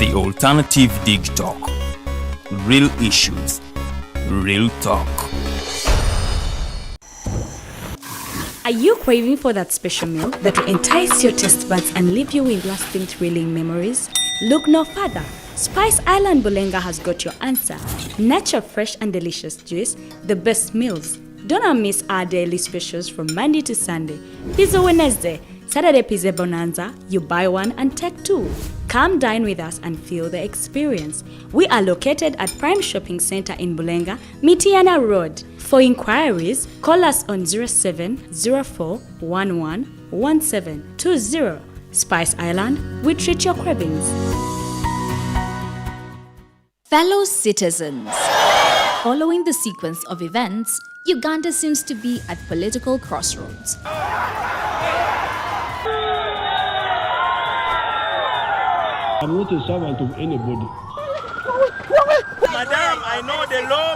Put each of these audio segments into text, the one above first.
The alternative Digitalk. Real issues, real talk. Are you craving for that special meal that will entice your taste buds and leave you with lasting thrilling memories? Look no further. Spice Island Bulenga has got your answer. Natural, fresh and delicious juice, the best meals. Don't miss our daily specials from Monday to Sunday. Pizza Wednesday, Saturday Pizza Bonanza, you buy one and take two. Come dine with us and feel the experience. We are located at Prime Shopping Center in Bulenga, Mitiana Road. For inquiries, call us on 0704111720. Spice Island, we treat your cravings. Fellow citizens, following the sequence of events, Uganda seems to be at political crossroads. I'm not a servant of anybody. Madam, I know the law.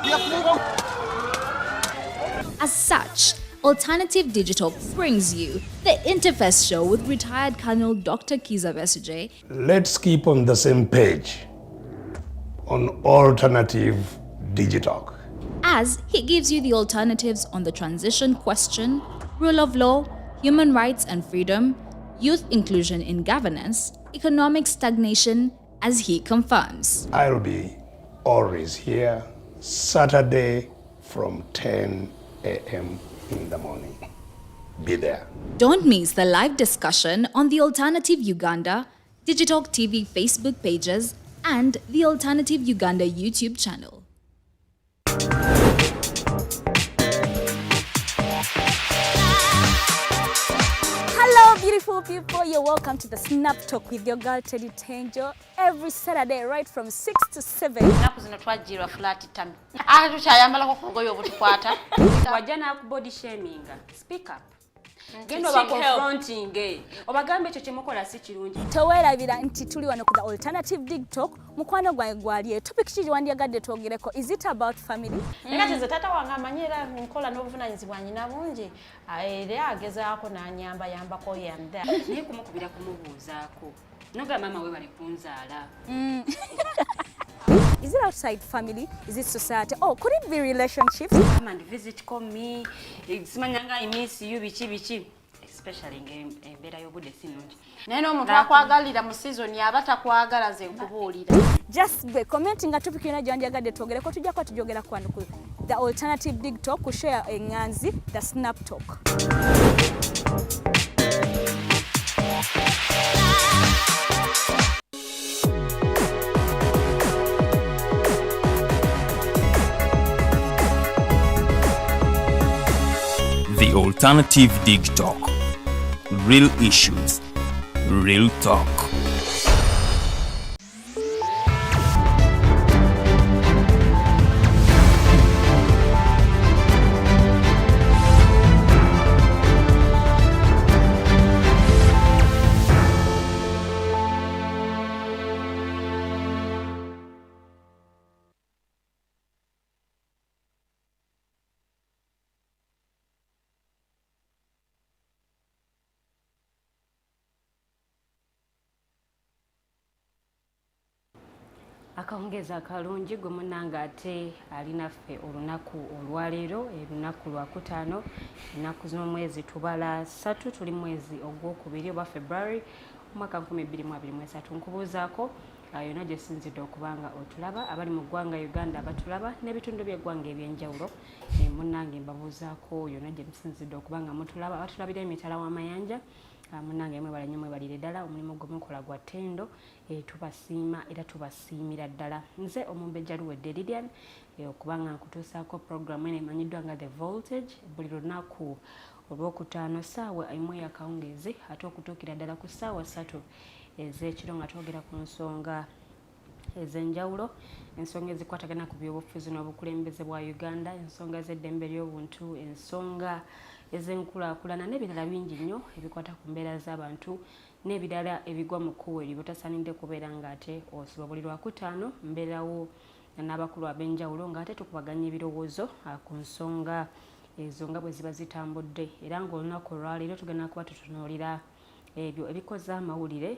As such, Alternative Digital brings you the Interface Show with retired Colonel Dr. Kiza Besuje. Let's keep on the same page on Alternative Digitalk, As he gives you the alternatives on the transition question, rule of law, human rights and freedom, youth inclusion in governance, economic stagnation, as he confirms. I'll be always here Saturday from 10 a.m. in the morning. Be there. Don't miss the live discussion on the Alternative Uganda, Digitalk TV Facebook pages, and the Alternative Uganda YouTube channel. Hello, beautiful people. You're welcome to the Snap Talk with your girl Teddy Tenjo every Saturday, right from 6 to 7. Wajana body shaming. Speak up. Gendo ba confronting gay. Obagambe echo kyemukola si kirungi. Towerabira nti tuli wano ku the Alternative Digitalk mukwano gwa gwali topic kiri wandiyagadde twogereko. Is it about family? Ngati tata wange amanyira nkola n'obuvunanyizibwa nyina bungi. Era agezaako n'anyamba yambako yanda. Naye kumukubira kumubuuzaako. Noga mama we bali kunzaala. Is it outside family? Is it society? Oh, could it be relationships? Come and visit, call me. Simanyanga I miss you bichi. Especially embeera y'obudde sinungi. Naye n'omuntu akwagalira mu season yaba takwagala ze nkubuulira. Just be commenting nga topic yona gyandiyagadde twogereko tujja kwa tujogera kwano ku the Alternative Digitalk ku share enganzi the Snap Talk. The Alternative Digitalk. Real issues, real talk. Akawungeza akalungi gwe munnanga ate alinaffe olunaku olwaleero olunaku lwakutaano ennaku z'omwezi tubala 3 tuli mwezi ogwokubiri oba February omwaka 2023 nkubuuzaako yonna gye sinzidde okubanga otulaba abali mu ggwanga Uganda abatulaba n'ebitundu by'eggwanga ebyenjawulo munnange mbabuuzaako yonna gye musinzidde okubanga mutulaba abatulabira emitala wa Mayanja munnange mwebala nnyo mwebalire ddala omulimu gwe mukola gwa ttendo tubasiima era tubasiimira ddala nze omumbejja luwedde Lilian okubanga nkutuusaako programu eno emanyiddwa nga The Voltage buli lunaku olwokutaano ssaawa emu ey'akawungeezi ate okutuukira ddala ku ssaawa 3 ez'ekiro nga twogera ku nsonga ez'enjawulo ensonga ezikwatagana ku byobufuzi n'obukulembeze bwa Uganda ensonga z'eddembe ly'obuntu ensonga ez'enkulaakulana n'ebirala bingi nnyo ebikwata ku mbeera z'abantu n'ebirala ebigwa mu kkubo eryo botasaanidde kubeera ng'ate osiba buli lwakutaano mbeerawo n'abakulu ab'enjawulo ng'ate tukubaganya ebirowoozo ku nsonga ezo nga bwe ziba zitambudde era ng'olunaku olwaleero tugenda kuba tutunuulira ebyo ebikoza amawulire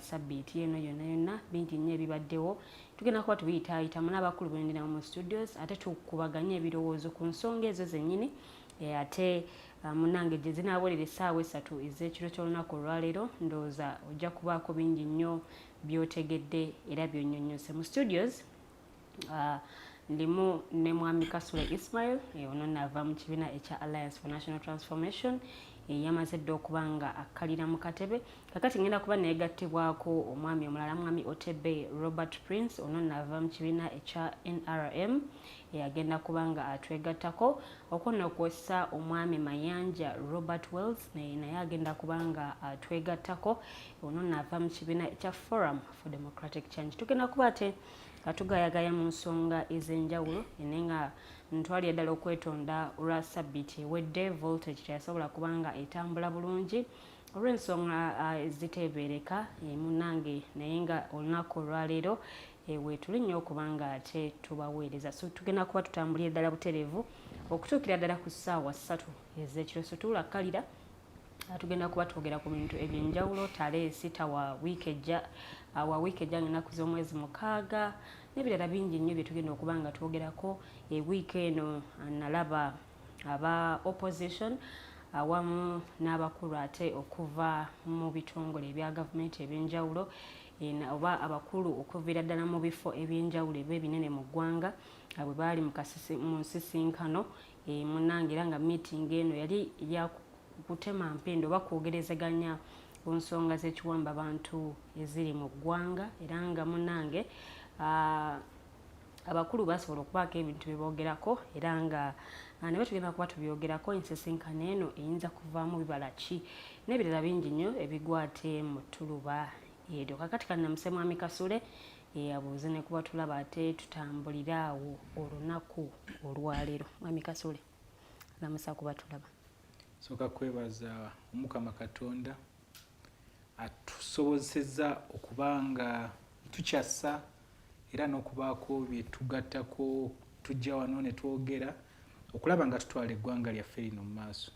sabbiiti eno yonna bingi nnyo ebibaddewo tugenda kuba tubiyitaayitamu n'abakulu bendina mu studios ate tukubaganye ebirowoozo ku nsonga ezo zennyini ate munange gye zinaawulira essaawa 3 ez'ekiro ky'olunaku olwaleero ndowooza ojja kubaako bingi nnyo by'otegedde era by'onnyonnyose mu studios. Ndimu ne mwami Kasule Ismail ono naava mu kibiina ekya Alliance for National Transformation yamaze dda okuba nga akkalira mu katebe kakati ngenda kuba neegattibwako omwami omulala mwami Otebe Robert Prince ono naava mu kibiina ekya NRM agenda kuba nga atwegattako okwonokwesa omwami Mayanja Robert Wels naye agenda kuba nga atwegattako ono naava mu kibiina ekya Forum for Democratic Change. Tugenda kuba ate atugayagaya mu nsonga ez'enjawulo naye nga ntwalira ddala okwetonda olwa sabbiiti ewedde voltage teyasobola kuba nga etambula bulungi olw'ensonga eziteebereka munange naye nga olunaku olwaleero weetuli nnyo okuba nga ate tubaweereza so tugenda kuba tutambulira ddala butereevu okutuukira ddala ku ssaawa 3 ez'ekiro so tulakkalira tugenda kuba twogera ku bintu ebyenjawulo tale sita wa wiiki ejja ennaku z'omwezi 6 n'ebirala bingi nnyo bye tugenda okuba nga twogerako wiiki eno nalaba aba opposition awamu n'abakulu ate okuva mu bitongole ebya gavumenti ebyenjawulo oba abakulu okuviira ddala mu bifo ebyenjawulo ebinene mu ggwanga bwe baali mu nsisinkano munange era nga meeting eno yali kutema mpendo oba kwogerezeganya ku nsonga z'ekiwamba abantu eziri mu ggwanga era nga munange abakulu basobola okubaako ebintu byebogerako era nga ne batugenda kuba tubyogerako ensisinkano eno eyinza kuvaamu bibala ki n'ebirala bingi nnyo ebigwate mu ttuluba eryo kakati kanamuse mwami Kasule abuuze ne kuba tulaba ate tutambulira awo olunaku olwaleero. Mwami Kasule lamusa kuba tulaba. Soka kwebaza Omukama Katonda atusobozesezza okubanga tukyassa era n'okubaako bye tugattako tujja wano ne twogera okulaba nga tutwala eggwanga lyaffe lino mu maaso.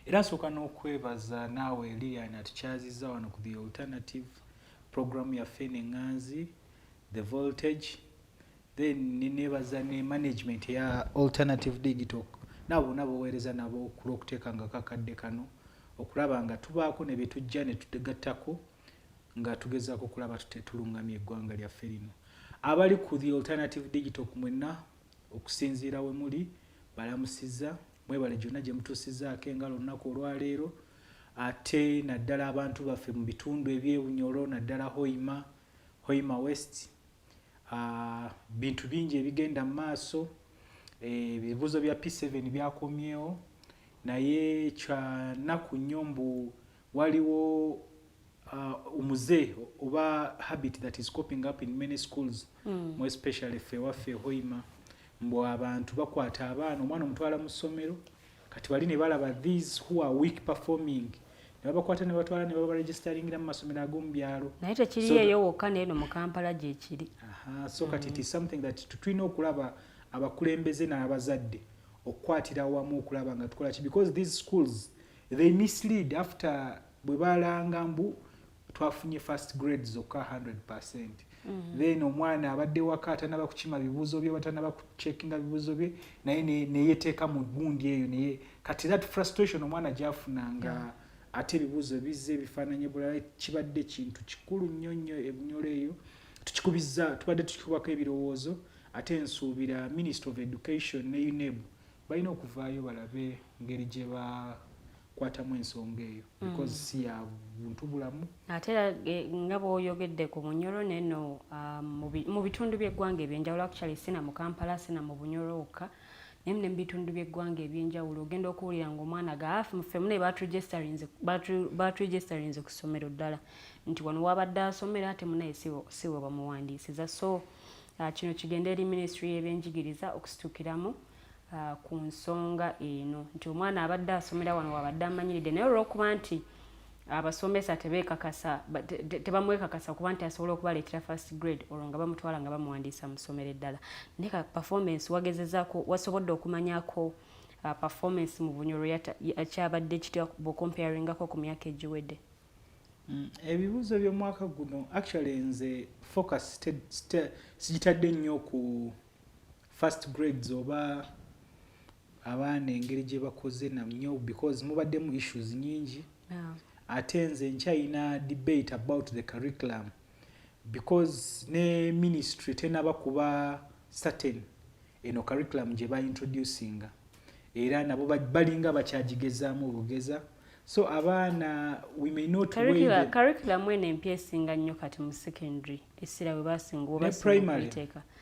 Era nsooka n'okwebaza naawe Lilian atukyazizza wano ku The Alternative program yaffe n'enganzi The Voltage then nebaza ne management ya Alternative Digitalk nabo boweereza nabo okuteekanga kakadde kano okulaba nga tubaako ne bye tujja ne tutegattako nga tugezaako okulaba tulungamya eggwanga lyaffe lino. Abali ku The Alternative Digital mwenna okusinziira we muli balamusizza mwebale gyonna gye mutuusizzaako engalo olunaku olwaleero ate naddala abantu baffe mu bitundu eby'Ebunyoro naddala Hoima West bintu bingi ebigenda mu maaso ebibuzo bya P7 byakomyewo naye kyanaku nnyo mbu waliwo umuze oba habit that is coping up in many schools more especially ffe Hoima mbu abantu bakwata abaana omwana omutwala mu ssomero kati bali ne balaba these who are weak performing ne babakwata ne batwala ne babaregisteringira mu masomero ag'omu byalo naye tekiri eyo wokka n'eno mu Kampala gye kiri. So kati it is something that tulina okulaba abakulembeze n'abazadde okukwatira wamu okulaba nga tukola ki because these schools they mislead after bwe balanga mbu twafunye first grades zokka 100%. Then omwana abadde waka atanaba kukima bibuuzo bye batanaba kucheckinga bibuuzo bye naye neyeteeka mu gundi eyo naye kati that frustration omwana gyafunanga ate ebibuuzo bizze bifaananye bulala kibadde kintu kikulu nnyo Ebunyoro eyo tukikubizza tubadde tukikubako ebirowoozo ate nsuubira Minister of Education ne UNEB balina okuvaayo balabe ngeri gye bakwatamu ensonga eyo because si ya buntu bulamu ate nga bw'oyogedde ku Bunyoro neno mu bitundu by'eggwanga ebyenjawulo actually sina mu Kampala sina mu Bunyoro wokka naye ne mu bitundu by'eggwanga ebyenjawulo ogenda okuwulira ng'omwana gaafe muffe mune baaturegisterinze ku ssomero ddala nti wano wabadde asomera ate munaye si we bamuwandiisiza so kino kigenda eri ministry y'ebyenjigiriza okusituukiramu ku nsonga eno nti omwana abadde asomera wano wabadde amanyiridde naye olw'okuba nti abasomesa tebamwekakasa kuba nti asobola okubaleetera first grade olwo nga bamutwala nga bamuwandiisa mu ssomero eddala naye ka performance wagezezaako wasobodde okumanyako performance mu Bunyoro yakyabadde kitya bw'okomparingako ku myaka egiwedde? Ebibuuzo by'omwaka guno actually nze focus sigitadde nnyo ku first grades oba abaana engeri gye bakoze namyo because mubaddemu issues nyingi. Ate nze nkyayina debate about the curriculum because ne ministry tenaba kuba certain eno curriculum gye introducinga era nabo balinga bakyagigezaamu obugeza. So abaana we may not curriculum ene empya esinga nnyo kati mu secondary essira we basinga oba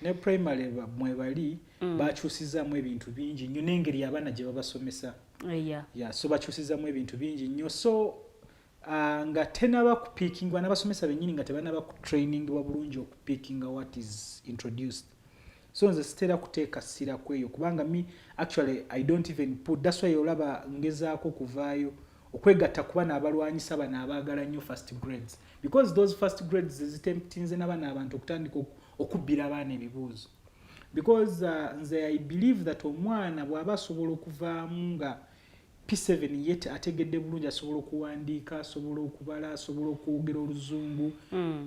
ne primary mwe bali bakyusizaamu ebintu bingi nnyo n'engeri abaana gye babasomesa. So bakyusizaamu ebintu bingi nnyo so nga tenaba kupiikingwa n'abasomesa bennyini nga tebanaba ku training wa bulungi okupiikinga what is introduced. So nze sitera kuteeka ssira kweyo kubanga actually I don't even put that's why olaba ngezaako kuvaayo okwegatta ku bana abalwanyisa bano abaagala nnyo first grades because those first grades zitemptinze n'abaana abantu okutandika okubbira abaana ebibuuzo because nze I believe that omwana bw'aba asobola okuvaamu nga P7 yet ategedde bulungi asobola okuwandiika asobola okubala asobola okwogera oluzungu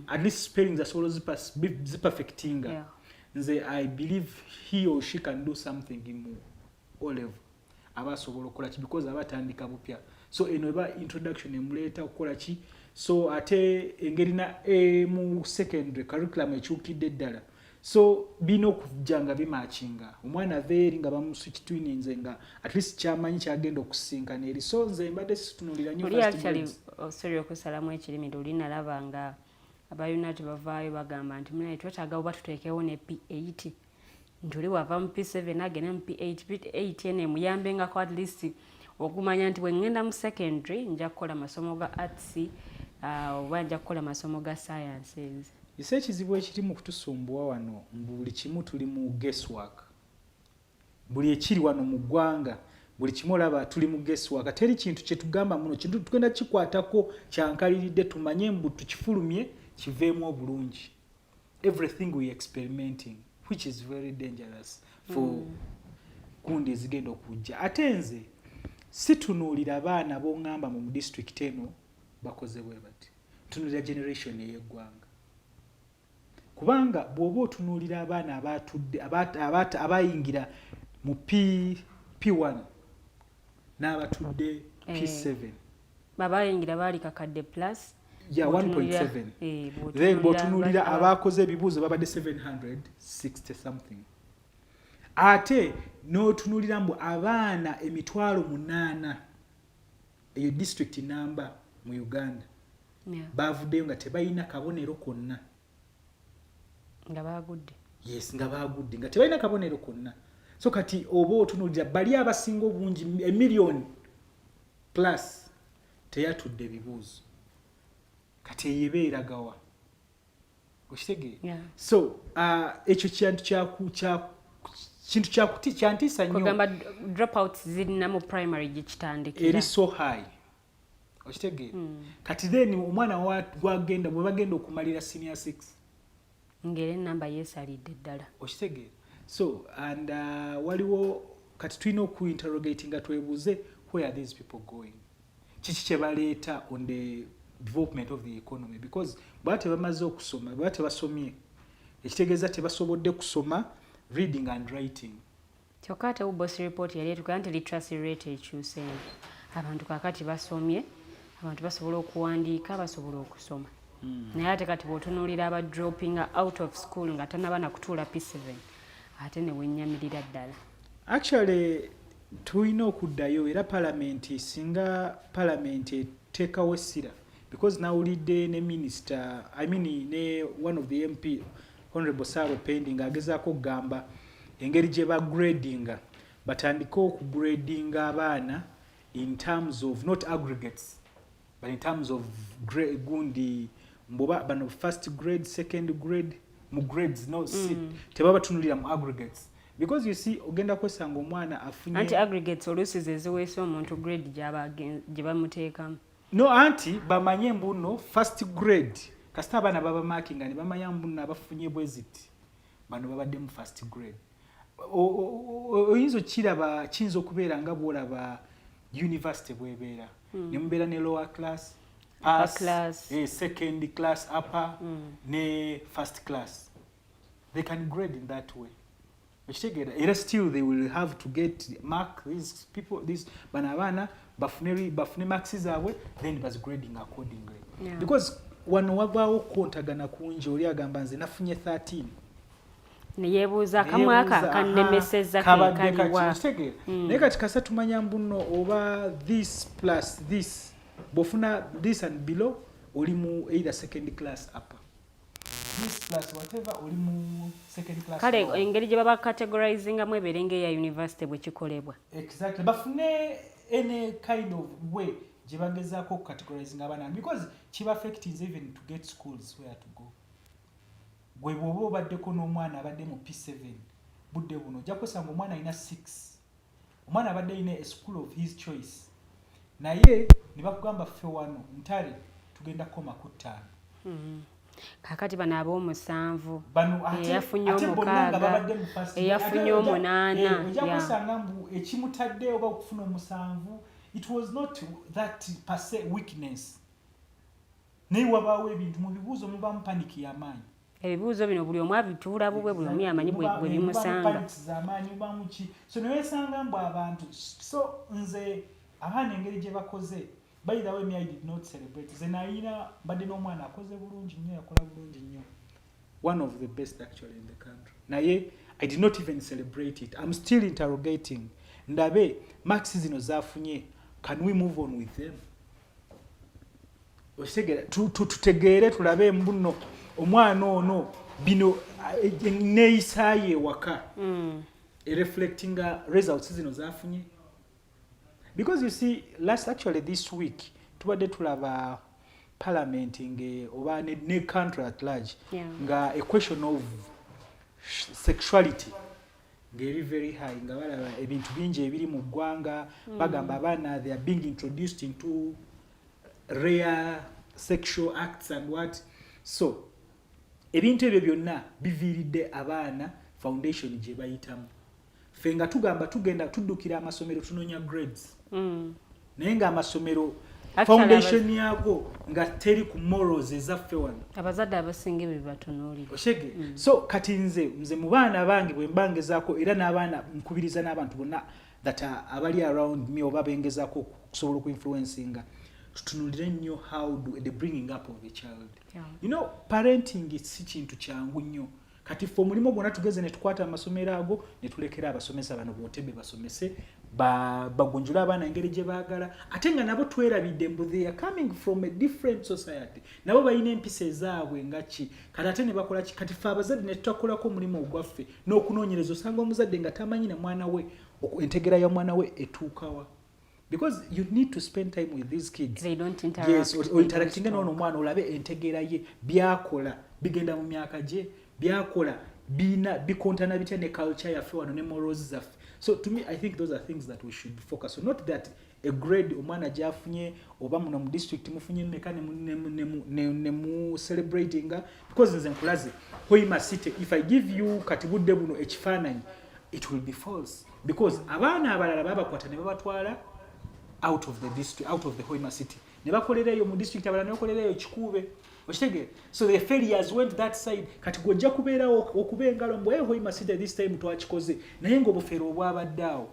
at least spellings asobola ziperfectinga. Nze I believe he or she can do something in O level aba asobola okukola ki because aba atandika bupya. So eno eba introduction emuleeta okukola ki so ate engeri na mu secondary curriculum ekyukidde ddala so bino okujjanga bimatchinga omwana aveeri nga bamuswitwininze nga at least kyamanyi kyagenda okusinkana eri so nze mbadde situnulira nnyo first grades. Sorry okusalamu ekirimi olinalaba nga abayunati bavaayo bagamba nti muna twetaaga oba tuteekewo ne P8 ntuli wava mu P7 agenda mu P8 ene muyambengako at least okumanya nti bwengenda mu secondary nja kukola masomo ga arts oba nja kukola masomo ga sciences. Ise ekizibu ekiri mu kutusumbuwa wano buli kimu tuli mu guesswork buli ekiri wano mu ggwanga buli kimu olaba tuli mu guesswork teri kintu kye tugamba muno kintu tugenda kikwatako kyankaliridde tumanye mbu tukifulumye kiveemu obulungi. Everything we experimenting which is very dangerous for kundi ezigenda okujja. Ate nze situnuulira abaana b'oŋŋamba mu district eno bakoze bwe bati tunuulira generation ey'eggwanga kubanga bw'oba otunuulira abaana abatudde abayingira mu P1 n'abatudde P7 babayingira baali kakadde plus 1.7 then bw'otunuulira abakoze ebibuuzo babadde 760 something ate n'otunuulira mbu abaana 800 eyo district number mu Uganda baavuddeyo nga tebalina kabonero konna nga baagudde. Yes nga baagudde nga tebalina kabonero konna so kati oba otunuulira bali abasinga obungi 1 million plus teyatudde ebibuuzo kati eyebeeragawa okitegeera so ekyo kintu kyantiisa nnyo kugamba dropouts zirina mu primary gyekitandikira eri so high okitegeera kati then omwana gwagenda bwe bagenda okumalira senior 6 ngeri enamba yeesalidde ddala okitegeera so and waliwo kati tulina okuinterrogate nga twebuuze where are these people going kiki kye baleeta on the development of the economy because baba tebamaze okusoma baba tebasomye ekitegeeza tebasobodde kusoma reading and writing. Kyokka ate boss report yali etugaa nti literacy rate ekyuse abantu kakati basomye abantu basobola okuwandiika basobola okusoma naye ate kati bw'otunuulira aba dropping out of school nga tanabana kutuula P7 ate ne wenyamirira ddala. Actually tulina okuddayo era parliament singa parliament eteekawo essira because nawulidde ne minister ne one of the MP Honorable Saro Pending agezaako okugamba engeri gye bagradinga batandika okugradinga abaana in terms of not aggregates but in terms of gundi mboba bano first grade second grade mu grades no tebaba tunulira mu aggregates because you see ogenda kwesanga omwana afunye anti aggregates oluusi zeziweesa omuntu grade gye bamuteekamu no anti bamanye mbuno first grade kasita abaana baba marking ne bamanya mbuno abafunye bweziti bano babadde mu first grade oyinza okiraba kiyinza okubeera nga bwolaba university bwebeera ne mubeera ne lower class as class. A second class upper ne first class. They can grade in that way. Era still they will have to get mark these people, these banabana bafune marks zaabwe, then bas grading accordingly. Yeah. Because wano wabaawo kontagana kunje oli agamba nze nafunye 13. Neyebuuza kamwaka kannemeseza kaliwa. Naye kati kasa tumanya mbuno oba this plus this bofuna this and below oli mu either second class upper. This plus whatever oli mu second class. Kale engeri gye baba categorizing mu eberenge ya university bwe kikolebwa. Exactly. Bafune any kind of way gye bagezaako categorizing abana because chiba affect is even to get schools where to go. Gwe bwoba obaddeko n'omwana abadde mu P7 budde buno ojja kusanga omwana alina 6. Omwana abadde alina a school of his choice. Naye ne bakugamba ffe wano ntale tugenda koma ku 5. Kakati bano ab'omusanvu eyafunye omukaaga eyafunye omunaana ojja kusanga mbu ekimutadde oba okufuna omusanvu it was not that per se weakness. Naye wabaawo ebintu mu bibuuzo mubaamu paniki y'amaanyi. Ebibuuzo bino buli omu abituula bubwe buli omu yamanyi bwe bimusanga. So neweesanga mbu abantu so nze abaana engeri gye bakoze by the way me I did not celebrate. Ze naina badde n'omwana akoze bulungi nnyo yakola bulungi nnyo. One of the best actually in the country. Naye I did not even celebrate it. I'm still interrogating. Ndabe marks zino zafunye. Can we move on with them? Osegera tutegeere tulabe mbuno omwana ono bino neeyisaye waka reflecting results zino zafunye. Because you see, actually this week tubadde tulaba parliament oba ne country at large nga a question of sexuality ngeri very high nga balaba ebintu bingi ebiri mu ggwanga bagamba abaana they are being introduced into rare sexual acts and what. So ebintu ebyo byonna biviiridde abaana foundation gye bayitamu. Ffe nga tugamba tugenda tuddukira amasomero tunoonya grades. Naye nga amasomero foundation yago nga teri ku morals ezaffe wano. Abazadde abasinga ebyo batunuulira. Oshege. So kati nze mu baana bange bwe mbangezaako era n'abaana nkubiriza n'abantu bonna that abali around me oba bengezaako okusobola okuinfluencinga. Tutunulire nnyo how do the bringing up of a child. You know, parenting si kintu kyangu nnyo. Kati ffe omulimo gwonna tugeze ne tukwata amasomero ago ne tulekera abasomesa bano Otebe basomese bagonjula abaana engeri gye baagala ate nga nabo twerabidde mbu they are coming from a different society. Nabo balina empisa ezaabwe nga ki kati ate ne bakola ki kati ffe abazadde ne tutakolako omulimu ogwaffe n'okunoonyereza osanga omuzadde nga tamanyi na mwana we entegera ya mwana we etuukawa. Because you need to spend time with these kids. They don't interact. Yes, or interacting n'ono omwana olabe entegera ye byakola bigenda mu myaka gye byakola bikontana bitya ne culture yaffe wano ne morals zaffe. So to me I think those are things that we should focus on. Not that a grade omwana gyafunye oba muno mu district mufunye mmeka ne mu celebrating because nze nkulaze Hoima City if I give you kati budde buno ekifaananyi it will be false because abaana abalala babakwata ne babatwala out of the district, out of the Hoima City. Ne bakolereyo mu district abalala ne bakolereyo Kikube. Oshege. So the failures went that side. Kati gojja kubeera okubengalo mbwe Hoima City this time twakikoze. Naye ngo bufero obwabaddawo.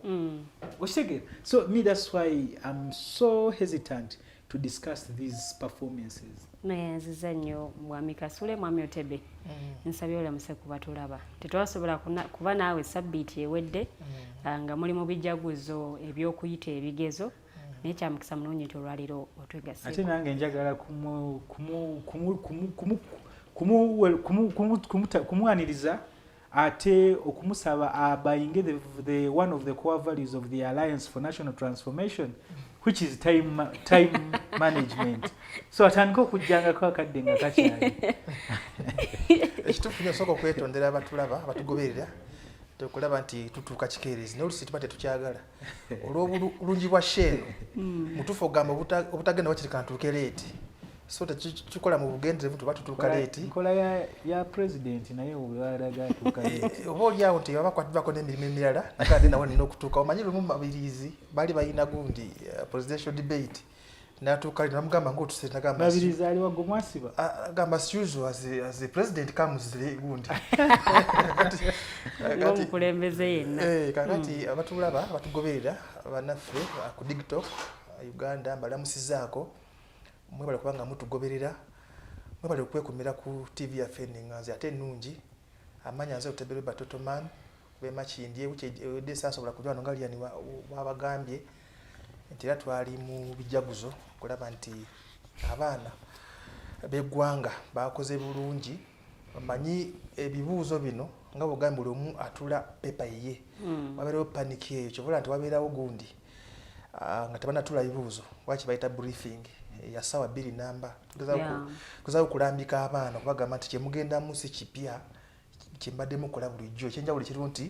Oshege. So me that's why I'm so hesitant to discuss these performances. Nayanziza nnyo mwami Kasule mwami Otebe. Nsabye olamuse kuba tulaba. Tetwasobola kuba naawe sabbiiti ewedde nga muli mu bijjaguzo eby'okuyita ebigezo. Naye kyamukisa munoonyi nti olwaliro otwegasse. Ate nange njagala kumuwaniriza ate okumusaba abayinge the one of the core values of the Alliance for National Transformation which is time management. So atandika okujjangako akadde nga kakyali. Ekituufu nnyo okwetondera abatulaba abatugoberera tukulaba nti tutuuka kikeerezi n'olusi tuba tetukyagala olw'obulungi bwa sheero mutuufu ogamba obutagenda wakirika ntuuke leeti so tekikola mu bugenderevu tuba tutuuka leeti nkola ya president naye obwalaga atuuka leeti oba oliawo nti babakwatibwako n'emirimu emirala nakadde nawo nina okutuuka omanyi lumu mabirizi baali balina gundi presidential debate natuuka namugamba ng'otusente agamba babiriza ali wago mwasiba agamba as usual as the president comes gundi omukulembeze yenna kakati abatulaba abatugoberera bannaffe ku Digitalk Uganda mbalamusizaako mwebale kubanga mutugoberera mwebale okwekumira ku TV yaffe ennenganzi ate ennungi amanya nze Otebe Robert Prince bemakindye wedde saasobola kujwana nga lyani wabagambye nti era twali mu bijaguzo kulaba nti abaana b'eggwanga bakoze bulungi bamanyi ebibuuzo bino nga bugambye buli omu atula pepa ye wabeerawo paniki eyo kyobola nti wabeerawo gundi nga tebanatula bibuuzo waki bayita briefing ya ssaawa 2 namba tugezaawo kulambika abaana kubagamba nti kyemugendamu si kipya kyembadde mukola bulijjo ekyenjawulo kiriwo nti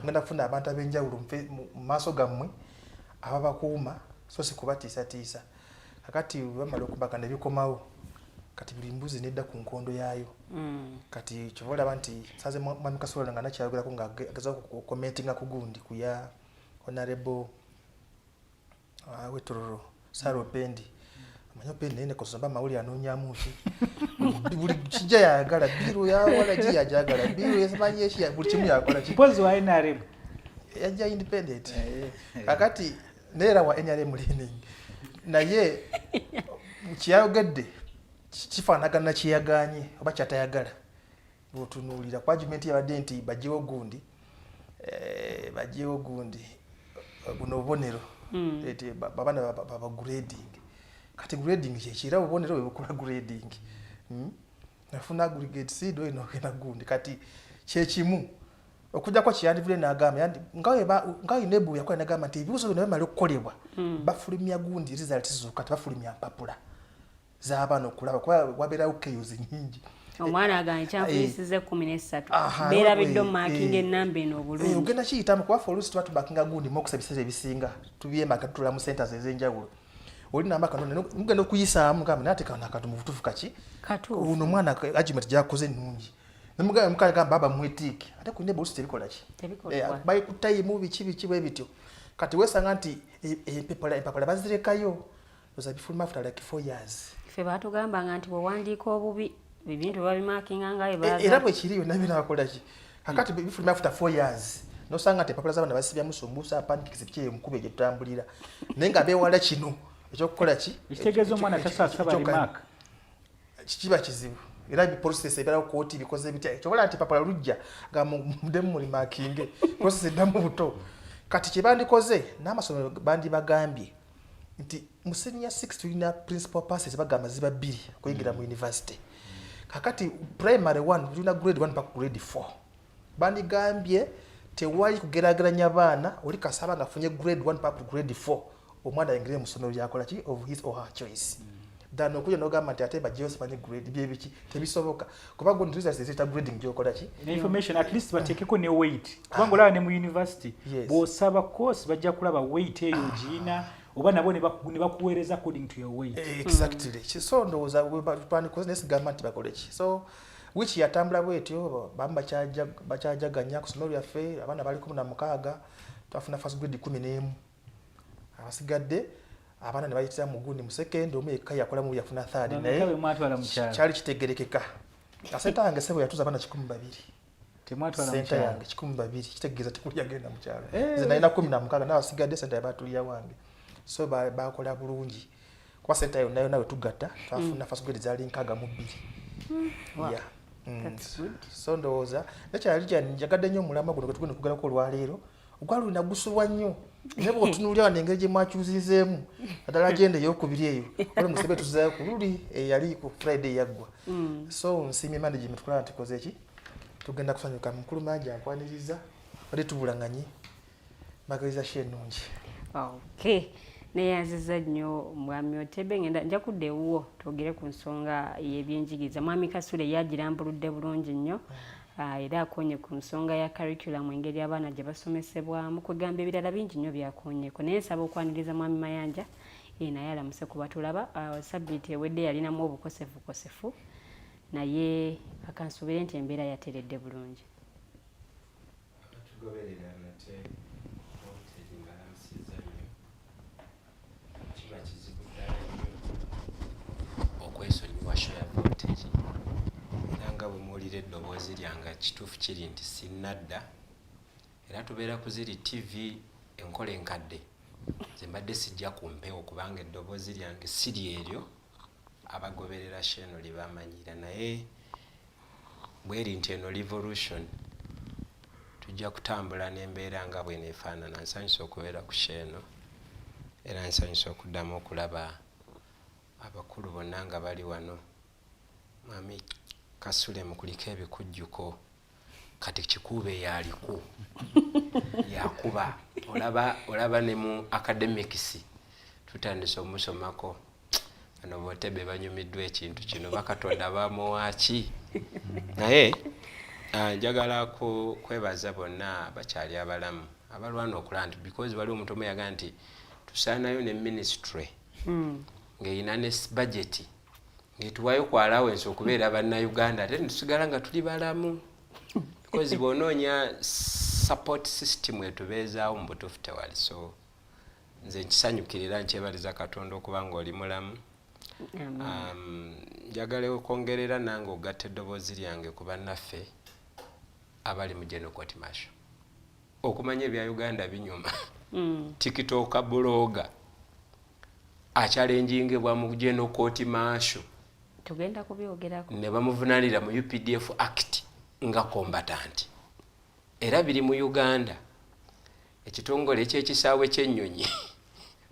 mugenda kufuna abantu ab'enjawulo mu maaso gammwe ababakuuma so si kubatiisatiisa kakati bamala okubaka ne bikomawo kati buli mbuzi nedda ku nkondo yaayo kati kyoba olaba nti saze mwami Kasule nga nakyayogerako ng'agezaako okukomentinga ku gundi ku ya honorable Wetororo Saro Pendi amanyi Pendi naye nekosomba amawulire anoonyaamu ki buli kijja yayagala biru yawala ki yajagala biru yemanyi eki buli kimu yakola ki mpozi wa NRM yajja independent kakati neera wa NRM leaning naye kyayogedde kifaanagana kyeyaganye oba kyatayagala bw'otunuulira ku argument yabadde nti bajjewo gundi buno obubonero babaana babagrading kati grading kyekira obubonero bwe bukola grading nafuna aggregate seed oyina ogenda gundi kati kyekimu okujjako kyeyandivule n'agamba nga inebu yakola n'agamba nti ebibuuzo bino bimala okukolebwa bafulumya gundi result zuuka tebafulumya mpapula z'abaana okulaba kuba wabeerawo chaos nyingi omwana agamba kyanfuyisize 13 beerabidde omumakinga ennamba eno obulungi ogenda kiyitamu kuba fe oluusi tuba tubakinga gundi mu okusa ebiseera ebisinga tubyemaka tutula mu centers ez'enjawulo oli namba kano mugenda okuyisaamu gamba naye ate kano akatu mu butuufu kaki uno omwana argument gyakoze ennungi nemugamba mukale gamba baba mwetiiki ate ku neba oluusi tebikola ki bayikutayimu biki bwe bityo kati weesanga nti empapula bazirekayo oza bifuluma after like 4 years ffe baatugambanga nti bwewandiika obubi ebintu babimakinga nga era bwe kiri yonna bina bakola ki kakati bifuluma after 4 years nosanga nti empapula z'abaana basibyamu sumbuusa pancakes biki emukuba egyo tutambulira naye nga beewala kino ekyokukola ki ekitegeeza omwana tasaasaba limaaka kiba kizibu era process ebeerawo kooti bikoze bitya kyobola nti papula lujja nga muddemu muli makinge process eddamu buto kati kye bandikoze n'amasomero bandibagambye nti mu senior 6 tulina principal passes bagamba ziba 2 okuyingira mu university kakati primary 1 tulina grade 1 paka grade 4 bandigambye tewali kugeraageranya abaana oli kasaba nga afunye grade 1 paka grade 4 omwana ayingire mu ssomero lyakola ki of his or her choice dano okuja n'ogamba nti ate bajjeyo simanyi grade byebiki tebisoboka kuba gundi results eziyita grading gyokola ki information at least bateekeko ne weight kubanga olaba ne mu university bw'osaba course bajja kulaba weight eyo giina oba nabo ne bakuweereza according to your weight exactly so ndowooza twandikoze nesigamba nti bakole ki so which yatambula bwetyo bamu bakyajaganya ku ssomero lyaffe abaana bali 16 twafuna first grade 11 abasigadde abaana ne bayitira mu gundi mu second omu yekka yakola mu yafuna third naye kyali kitegerekeka kasenta yange sebo yatuza abaana 12 temwatwala senta yange 12 kitegeeza tekuli yagenda mu kyalo nze nalina 16 n'abasigadde senta yabatulira wange so bakola bulungi kuba senta yonna nawe tugatta twafuna first grade zaali 62 yeah so ndowooza nekyali kyanjagadde nnyo omulama guno gwetugenda okugalako olwaleero ogwaluli nagusubwa nnyo naye bw'otunuulira wano engeri gye mwakyuzizeemu naddala agenda ey'okubiri eyo oli musebe tuzaayo ku luli eyali ku Friday yaggwa so nsiimye management tukola nti koze ki tugenda kusanyuka mukulu Mayanja ankwaniriza badde tubulanganye magaliza she ennungi okay neyanziza nnyo mwami Otebe ngenda nja kudda ewuwo twogere ku nsonga y'ebyenjigiriza mwami Kasule yagirambuludde bulungi nnyo era akonye ku nsonga ya curriculum engeri abaana gye basomesebwamu kwegamba ebirala bingi nnyo byakonyeko naye nsaba okwaniriza mwami Mayanja naye alamuse kuba tulaba sabbiiti ewedde yalinamu obukosefukosefu naye akansubire nti embeera yateredde bulungi masho ya voltage era nga bwe muwulira eddoboozi lyange kituufu kiri nti sinnadda era tubeera ku ziri TV enkola enkadde ze mbadde sijja ku mpewo kubanga eddoboozi lyange siri eryo abagoberera sheno lye bamanyira naye bweri nti eno revolution tujja kutambula n'embeera nga bweneefaanana. Nsanyusa okubeera ku sheno era nsanyusa okuddamu okulaba abakulu bonna nga bali wano. Mwami Kasule mukuliko ebikujjuko kati kikuube yaliko yakuba olaba ne mu academics tutandise omusomako ano Otebe banyumiddwa ekintu kino bakatonda bamuwaaki naye njagala kwebaza bonna bakyali abalamu abalwana okulaba nti because waliwo omuntu omu yagaa nti tusaanayo ne ministry ng'erina ne budget ng'etuwayo ku allowance okubeera bannayuganda ate netusigala nga tuli balamu because bw'onoonya support system etubeezaawo mu butuufu tewali. So nze nkisanyukirira nkyebaliza Katonda okuba ng'oli mulamu. Njagala okwongerera nange ogatta eddoboozi lyange ku bannaffe abali mu General Court Martial okumanya ebya Uganda binyuma. TikTok bloga achalengingibwa mu General Court Martial tugenda kubyogerako ne bamuvunaanira mu UPDF Act nga combatant era biri mu Uganda ekitongole ekyekisaawe ky'ennyonyi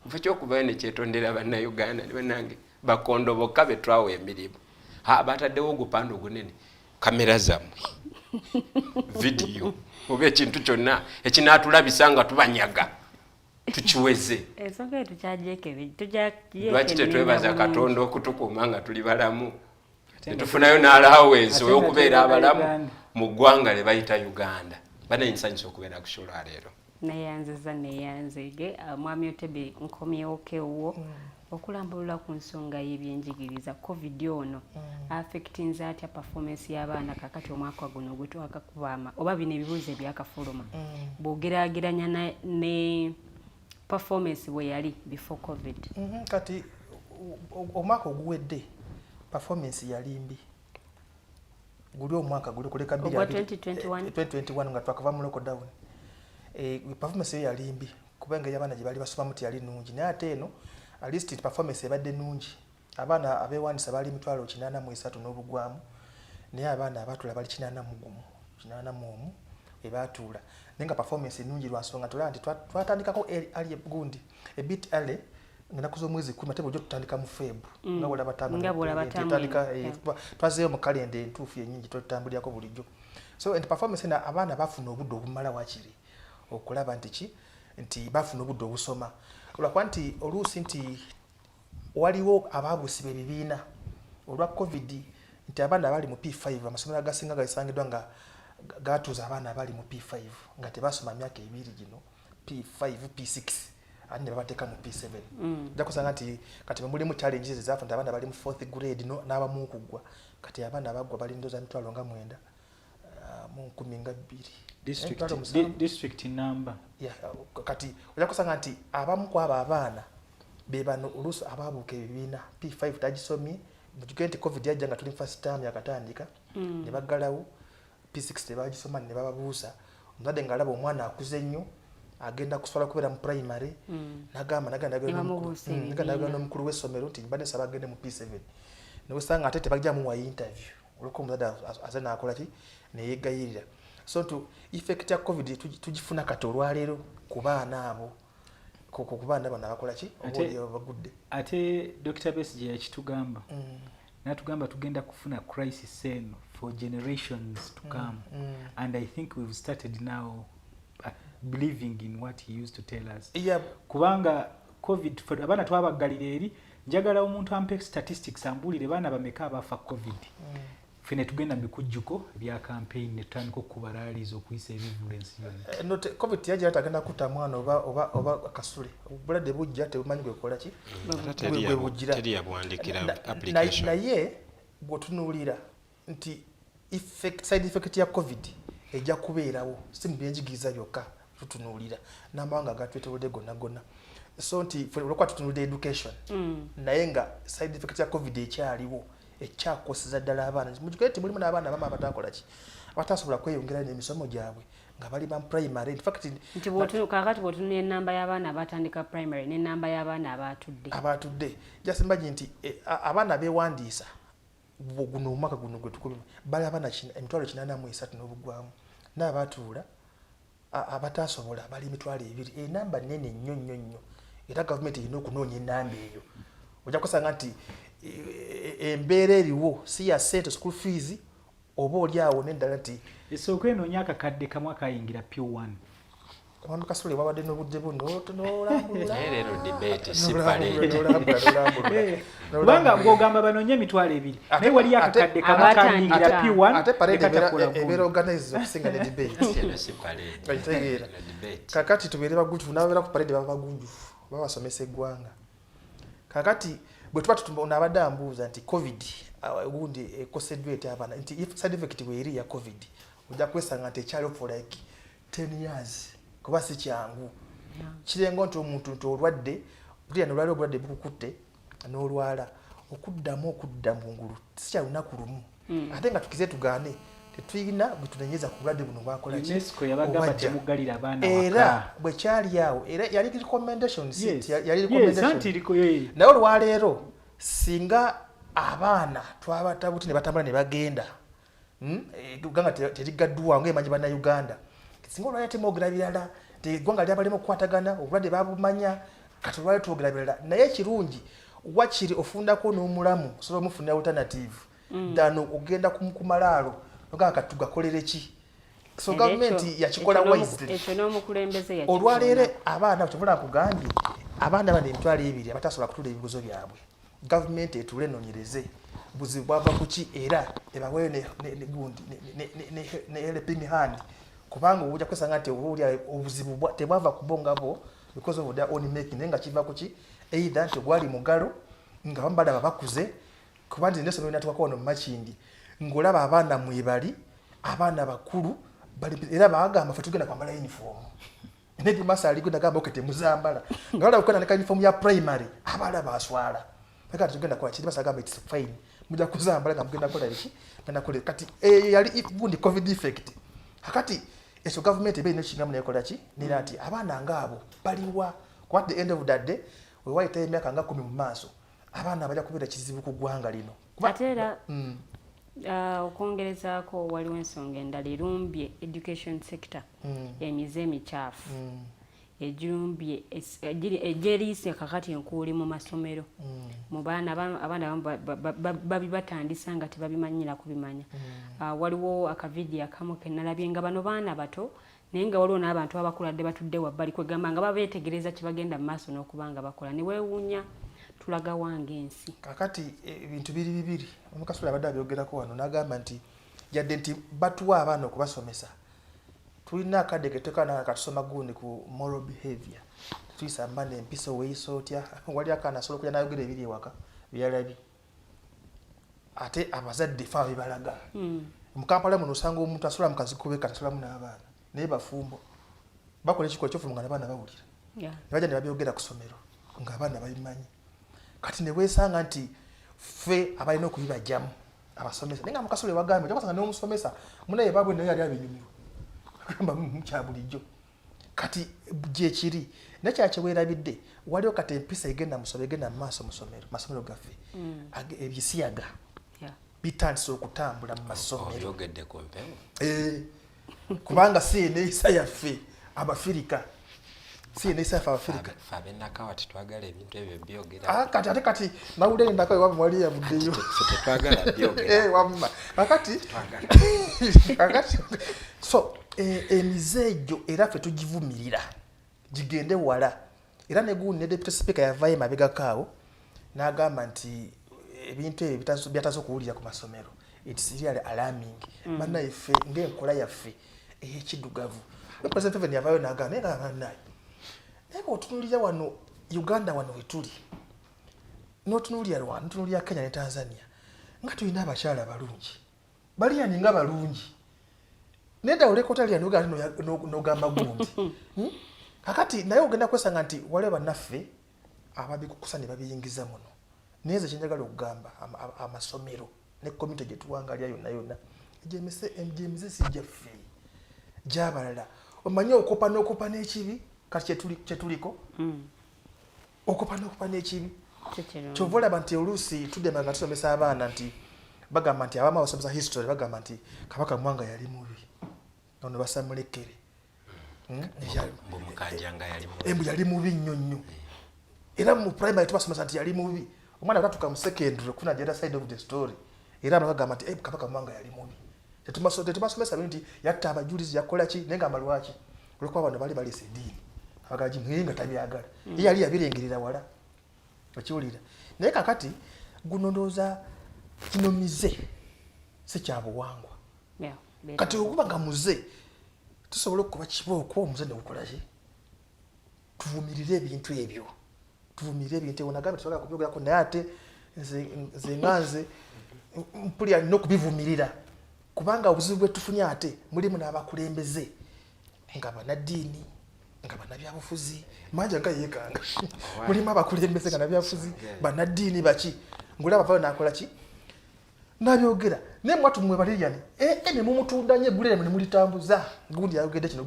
mfa ky'okubayo ne kyetondera bannayuganda ne bannange bakondo bokka be twawa emirimu bataddewo ogupande ogunene kamera zammwe vidiyo oba ekintu kyonna ekinaatulabisa nga tubanyaga tukiweze ensonga tukyajekebe lwaki tetwebaza Katonda okutukuuma nga tuli balamu netufunayo n'alawensi olw'okubeera abalamu mu ggwanga lye bayita Uganda. Banayinsanyusa okubeera ku sholo leero neyanziza neyanzege mwami Otebe nkomyewokewo okulambulula ku nsonga y'ebyenjigiriza covid ono affectinze atya performance y'abaana kakati omwaka guno gwe twakakubaama oba bino ebibuuzo ebyakafuluma bw'ogeraageranya ne performance bwe yali before covid. Kati omwaka oguwedde performance yali mbi guli omwaka guli kuleka 2021 nga twakava mu lockdown performance yali mbi kubanga y'abaana gye bali basomamu teyali nungi naye ate eno at least performance ebadde nungi. Abaana abeewandiisa baali 83 n'obugwamu naye abaana abaatula bali 81 ebaatuula naye nga performance nungi lwa nsonga tulaba nti twatandikako ali egundi ebit ale ennaku z'omwezi 10 ate bw'ojja tutandika mu Feb nga bw'olaba twazeeyo mu kalenda entuufu ennyingi tutambulirako bulijjo. So performance na abaana bafuna obudde obumala wakiri okulaba nti bafuna obudde obusoma olwakuba nti oluusi nti waliwo abaabusiba ebibiina olwa covid nti abaana abali mu P5 amasomero agasinga gasangiddwa nga gatuuza abaana abali mu P5 nga tebasoma myaka ebiri gino P5 P6 ate ne babateeka mu P7 ojja kusanga nti kati mulimu challenges ezafuna abaana bali mu 4th grade n'abamu okuggwa kati abaana abaggwa bali ndoza mitwalo nga 9 mu 12 district number kati ojja kusanga nti abamu ku abo abaana be bano oluusi abaabuuka ebibiina P5 tagisomye mukigende nti covid yajja nga tuli first term yakatandika ne baggalawo P6 tebagisoma ne bababuuza omuzadde ng'alaba omwana akuze nnyo agenda kuswala kubeera mu primary nagamba n'omukulu w'essomero nti mbadde nsaba agende mu P7 newesanga ate tebajjamuwa interview olwokuba omuzadde aze n'akola ki neyeegayirira. So to effect ya covid tugifuna kati olwaleero ku baana abo ku baana bano abakola ki bagudde ate Dr. Besigye yakitugamba natugamba tugenda kufuna crisis eno for generations to come and I think we've started now believing in what he used to tell us. Kubanga covid for abana twabaggalira eri njagala omuntu ampe statistics ambulire bana bameka abafa covid fene tugenda mikujjuko bya campaign ne tutandika okubalaliza okuyisa evidence yonna not covid yaje atagenda kuta mwana oba Kasule obulade bujja tebumanyi gwekola ki teri yabwandikira application naye bwotunuulira nti side effect ya covid ejja kubeerawo si mu byenjigiriza byokka tutunuulira n'amawanga agatwetoolodde gonna so nti olwokuba tutunuulidde education naye nga side effect ya covid ekyaliwo ekyakoseza ddala abaana mukigere nti mulimu n'abaana abamu abatakola ki abatasobola kweyongera n'emisomo gyabwe nga bali ba primary in fact nti kakati bw'otunula ennamba y'abaana abatandika primary n'ennamba y'abaana abatudde just imagine nti abaana beewandiisa guno omwaka guno gwe tukubye bali abaana 83 n'obugwamu n'abatuula abatasobola bali 200 enamba nene nnyo era gavumenti erina okunoonya enamba eyo ojja kusanga nti embeera eriwo si ya ssente school fees oba oli awo n'eddala nti esooka enoonya akakadde kamu akayingira P1 Mwami Kasule wabadde n'obudde buno n'olambula leero debate si pale kubanga ng'ogamba banoonye emitwalo 2 naye wali akakadde kamu akayingira P1 ate parade ebeera organize okusinga ne debate si pale kakati tubeere bagunjufu n'ababeera ku parade baba bagunjufu babasomesa eggwanga kakati bwe tuba tutumba abadde ambuuza nti covid gundi ekoseddwa eti abaana nti if side effect weeri ya covid ojja kwesanga nti ekyalo for like 10 years kuba si kyangu kirengo nti omuntu nti olwadde butya n'olwala obulwadde bukukutte n'olwala okudda mu ngulu si kya lunaku lumu ate nga tukize tugaane tetuyina bwe tunenyeza ku bulwadde buno bwakola ki UNESCO yabagamba temugalira abaana era bwe kyali awo era yali recommendations yali recommendation naye olwaleero singa abaana twabatabuti ne batambula ne bagenda ganga terigaddwa ng'emanyi BannaUganda singa olwaleero temwogera birala eggwanga lyabalimu okukwatagana obulwadde babumanya kati olwaleero twogera birala naye ekirungi wakiri ofundako n'omulamu osobola omufunira alternative dano ogenda kumalaalo oganga tugakolere ki so gavumenti yakikola wisely ekyo n'omukulembeze olwaleero abaana kyobula nkugambye abaana bano 200 abatasobola kutuula ebibuzo byabwe gavumenti etuule enonyereze buzibu bwava ku ki era ebaweeyo ne helping hand kubanga ojja kwesanga nti obuzibu tebwava kubongabo because of their own making nga kiva ku ki either nti gwali mugalo nga bambala bakuze kuba nti nesomero natuka ono machindi ngolaba abaana mwebali abaana bakulu bali era bagamba fe tugenda kwambala uniform nedi masali gunda gamba okete muzambala ngala ukona neka uniform ya primary abala baswala paka tugenda kwa chidi basagamba it's fine muja kuzambala nga mugenda kola iki ngenda kola kati yali gundi covid effect hakati eso government ebe n'ekingamu nekola ki nirati abaana ngabo baliwa kwa the end of that day we wait emyaka nga 10 mu maaso abaana abaja kubera kizibu ku gwanga lino atera okongerezaako waliwo ensonga endala erumbye education sector emize emikyafu ejumbye ejeriise kakati enkuuli mu masomero mu baana babi batandisa nga tebabimanyira kubimanya waliwo akavidiyo akamu kenalabye nga bano baana bato naye nga waliwo n'abantu abakuladde batudde wabbali kwegamba nga babeetegereza kibagenda mu maaso n'okubanga bakola ne weewuunya tulaga wange ensi kakati ebintu bibiri omukasula abadde abyogerako wano n'agamba nti yadde nti batuwa abaana okubasomesa tulina akadde ketekana katusoma gundi ku moral behavior tuyisa mbane empisa weeyisa otya wali akaana asobola okuja n'ayogera ebiri ewaka byalabi ate abazadde fa bibalaga mu Kampala muno osanga omuntu asobola mukazi kubeka tasolamu n'abaana naye bafumbo bakola ekikola ky'ofulumanga n'abaana bawulira ne bajja ne babyogera ku ssomero ng'abaana babimanyi kati ne weesanga nti ffe abalina okubibajjamu abasomesa naye nga mukasole wagambe ojja kusanga n'omusomesa munaye babwe naye yali abinyumirwa agamba mukya bulijjo kati gyekiri nekyakyeweerabidde waliwo kati empisa egenda musobe egenda mu maaso masomero gaffe ebisiyaga bitandise okutambula mu masomero kubanga si eneeyisa yaffe abafirika si eneeyisa yaffe abafirika kati nawulire ndakawe wabwe wali yavuddeyo wamma kakati so emize egyo era ffe tugivumirira gigende wala era negundi ne deputy speaker yavaayo emabegakaawo n'agamba nti ebintu ebyo byataze okuwulira ku masomero it's really alarming bannayeffe ng'enkola yaffe ey'ekiddugavu president Museveni yavaayo n'agamba naye nga bannaye naye otunuulira wano Uganda wano wetuli n'otunuulira Rwanda n'otunuulira Kenya ne Tanzania nga tulina abakyala balungi baliyani nga balungi nenda olekotaliya n'ogamba gundi kakati naye ogenda kwesanga nti waliwo bannaffe ababikukusa ne babiyingiza muno neze kyenjagala okugamba amasomero ne community gye tuwangalya yonna ejemese sijjaffe gyabalala omanyi okopa n'okopa n'ekibi kati kyetuliko okopa n'okopa n'ekibi kyova olaba nti oluusi tudema nga tusomesa abaana nti bagamba nti abamu abasomesa history bagamba nti Kabaka Mwanga yali mubi ono basamulekere embu yali mubi nnyo era mu primary tubasomesa nti yali mubi omwana bwatuka mu secondary okufuna the other side of the story era bagamba nti Kabaka Mwanga yali mubi tetubasomesa bintu nti yatta abajulizi yakola ki naye ngamba lwaki olwokuba bano bali balese eddiini abagaji mwinga tabyagala ye yali yabirengerera wala okiwulira naye kakati guno ndowooza kino mize si kya buwangwa kati okuba nga muze tusobola okuba kibooko omuze ne gukola ki tuvumirire ebintu ebyo nagambe tusobola kubyogerako naye ate nze nganze mpulira n'okubivumirira kubanga obuzibu bwe tufunye ate mulimu n'abakulembeze nga bannaddiini nga bannabyabufuzi manja nga yeekanga mulimu abakulembeze nga nabyabufuzi bannaddiini baki ngulaba bavayo nakola ki nabyogera naye mwatu mmwe baliriyani ne mumutunda nnyo eggulire ne mulitambuza gundi ayogedde kino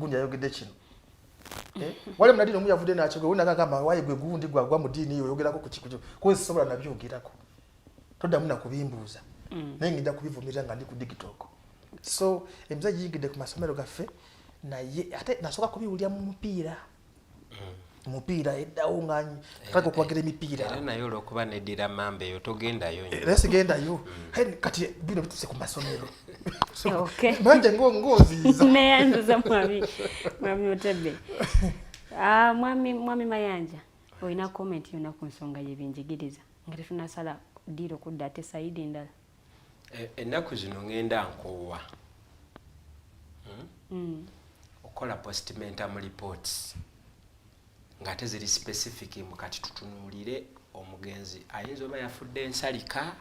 wale munaddiini omu yavudde nakyo gwe nagamba waye gwe gundi gwagwa mu ddiini yo oyogerako ku kikujo kozi sobola nabyogerako toddamu nakubimbuuza naye ngenda kubivumirira nga ndi ku Digitalk so emize giyingidde ku masomero gaffe naye ate nasooka kubiwulira mu mupiira eddawo nganyi taka okuwagira emipiira era naye olwokuba neddira mamba eyo togendayo era sigendayo kati bino bituse ku masomero manje ngoziiza neyanziza mwami Otebe mwami Mayanja olina comment yonna ku nsonga y'ebyenjigiriza nga tetunasala ddiiro kudda ate sayidi endala ennaku zino ngenda nkoowa okola postmortem reports nga ate ziri specific mu kati tutunuulire omugenzi ayinza oba yafudde ensalika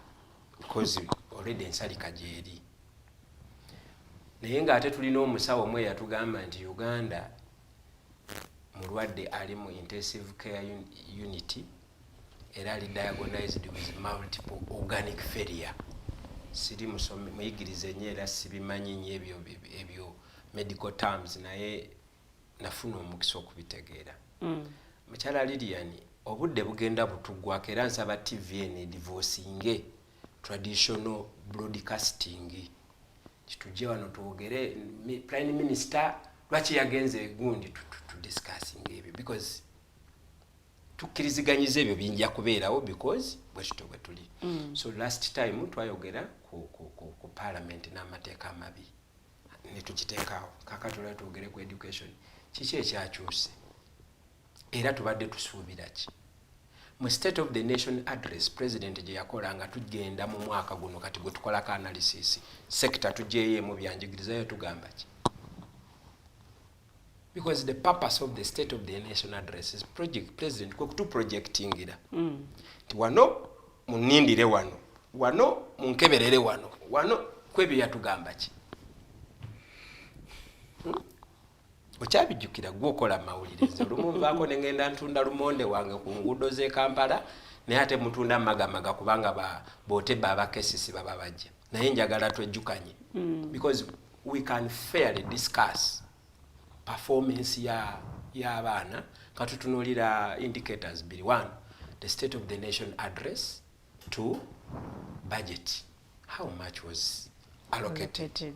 because already ensalika gyeri naye nga ate tulina omusawo omwe yatugamba nti Uganda mulwadde ali mu intensive care unit era ali diagnosed with multiple organic failure siri muyigirize nnyo era sibimanyi nnyo ebyo medical terms naye nafuna omukisa okubitegeera mukyala Lilian obudde bugenda butuggwako era nsaba TVN divorcinge traditional broadcasting kitujje wano tuwogere Prime Minister lwaki yagenze gundi to discussing ebyo because tukiriziganyiza ebyo binja kubeerawo because bwekito bwe tuli so last time twayogera ku parliament n'amateeka amabi netukiteekaawo kakati olwa tuwogere ku education kiki ekyakyuse era tubadde tusuubira ki mu state of the nation address president gye yakola nga tugenda mu mwaka guno kati gwe tukolako analysis sector tugyeyo mu byanjigiriza yo tugamba ki because the purpose of the state of the nation address is president kwe projectingira nti wano munindire wano munkeberere wano kwebyo yatugamba ki okyabijjukira gwokola mawulire nze olumuvaako nengenda ntunda lumonde wange ku nguudo z'e Kampala naye ate mutunda magamaga kubanga booteba abakesisi baba bajja naye njagala twejjukanye because we can fairly discuss performance y'abaana katutunuulira indicators biri 1 the state of the nation address 2 budget how much was allocated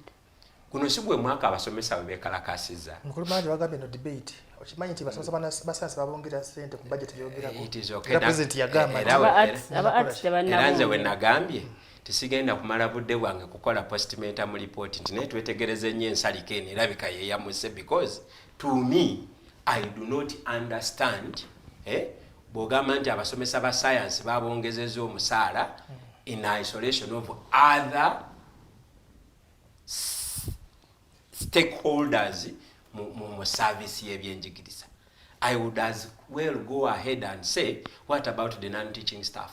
kuno sigwe mwaka abasomesa bebekalakasiza mukulu manje bagambe no debate okimanyi nti basomesa basansi babongera sente ku budget yogerako it is okay president yagamba era nze we nagambye tisigenda kumala budde bwange kukola postmortem report nti naye twetegereze nnyo ensalika eno erabika yeyamuse because to me I do not understand bw'ogamba nti abasomesa ba science babongezeza omusaala in isolation of other stakeholders mu service y'ebyenjigiriza. I would as well go ahead and say, what about the non-teaching staff?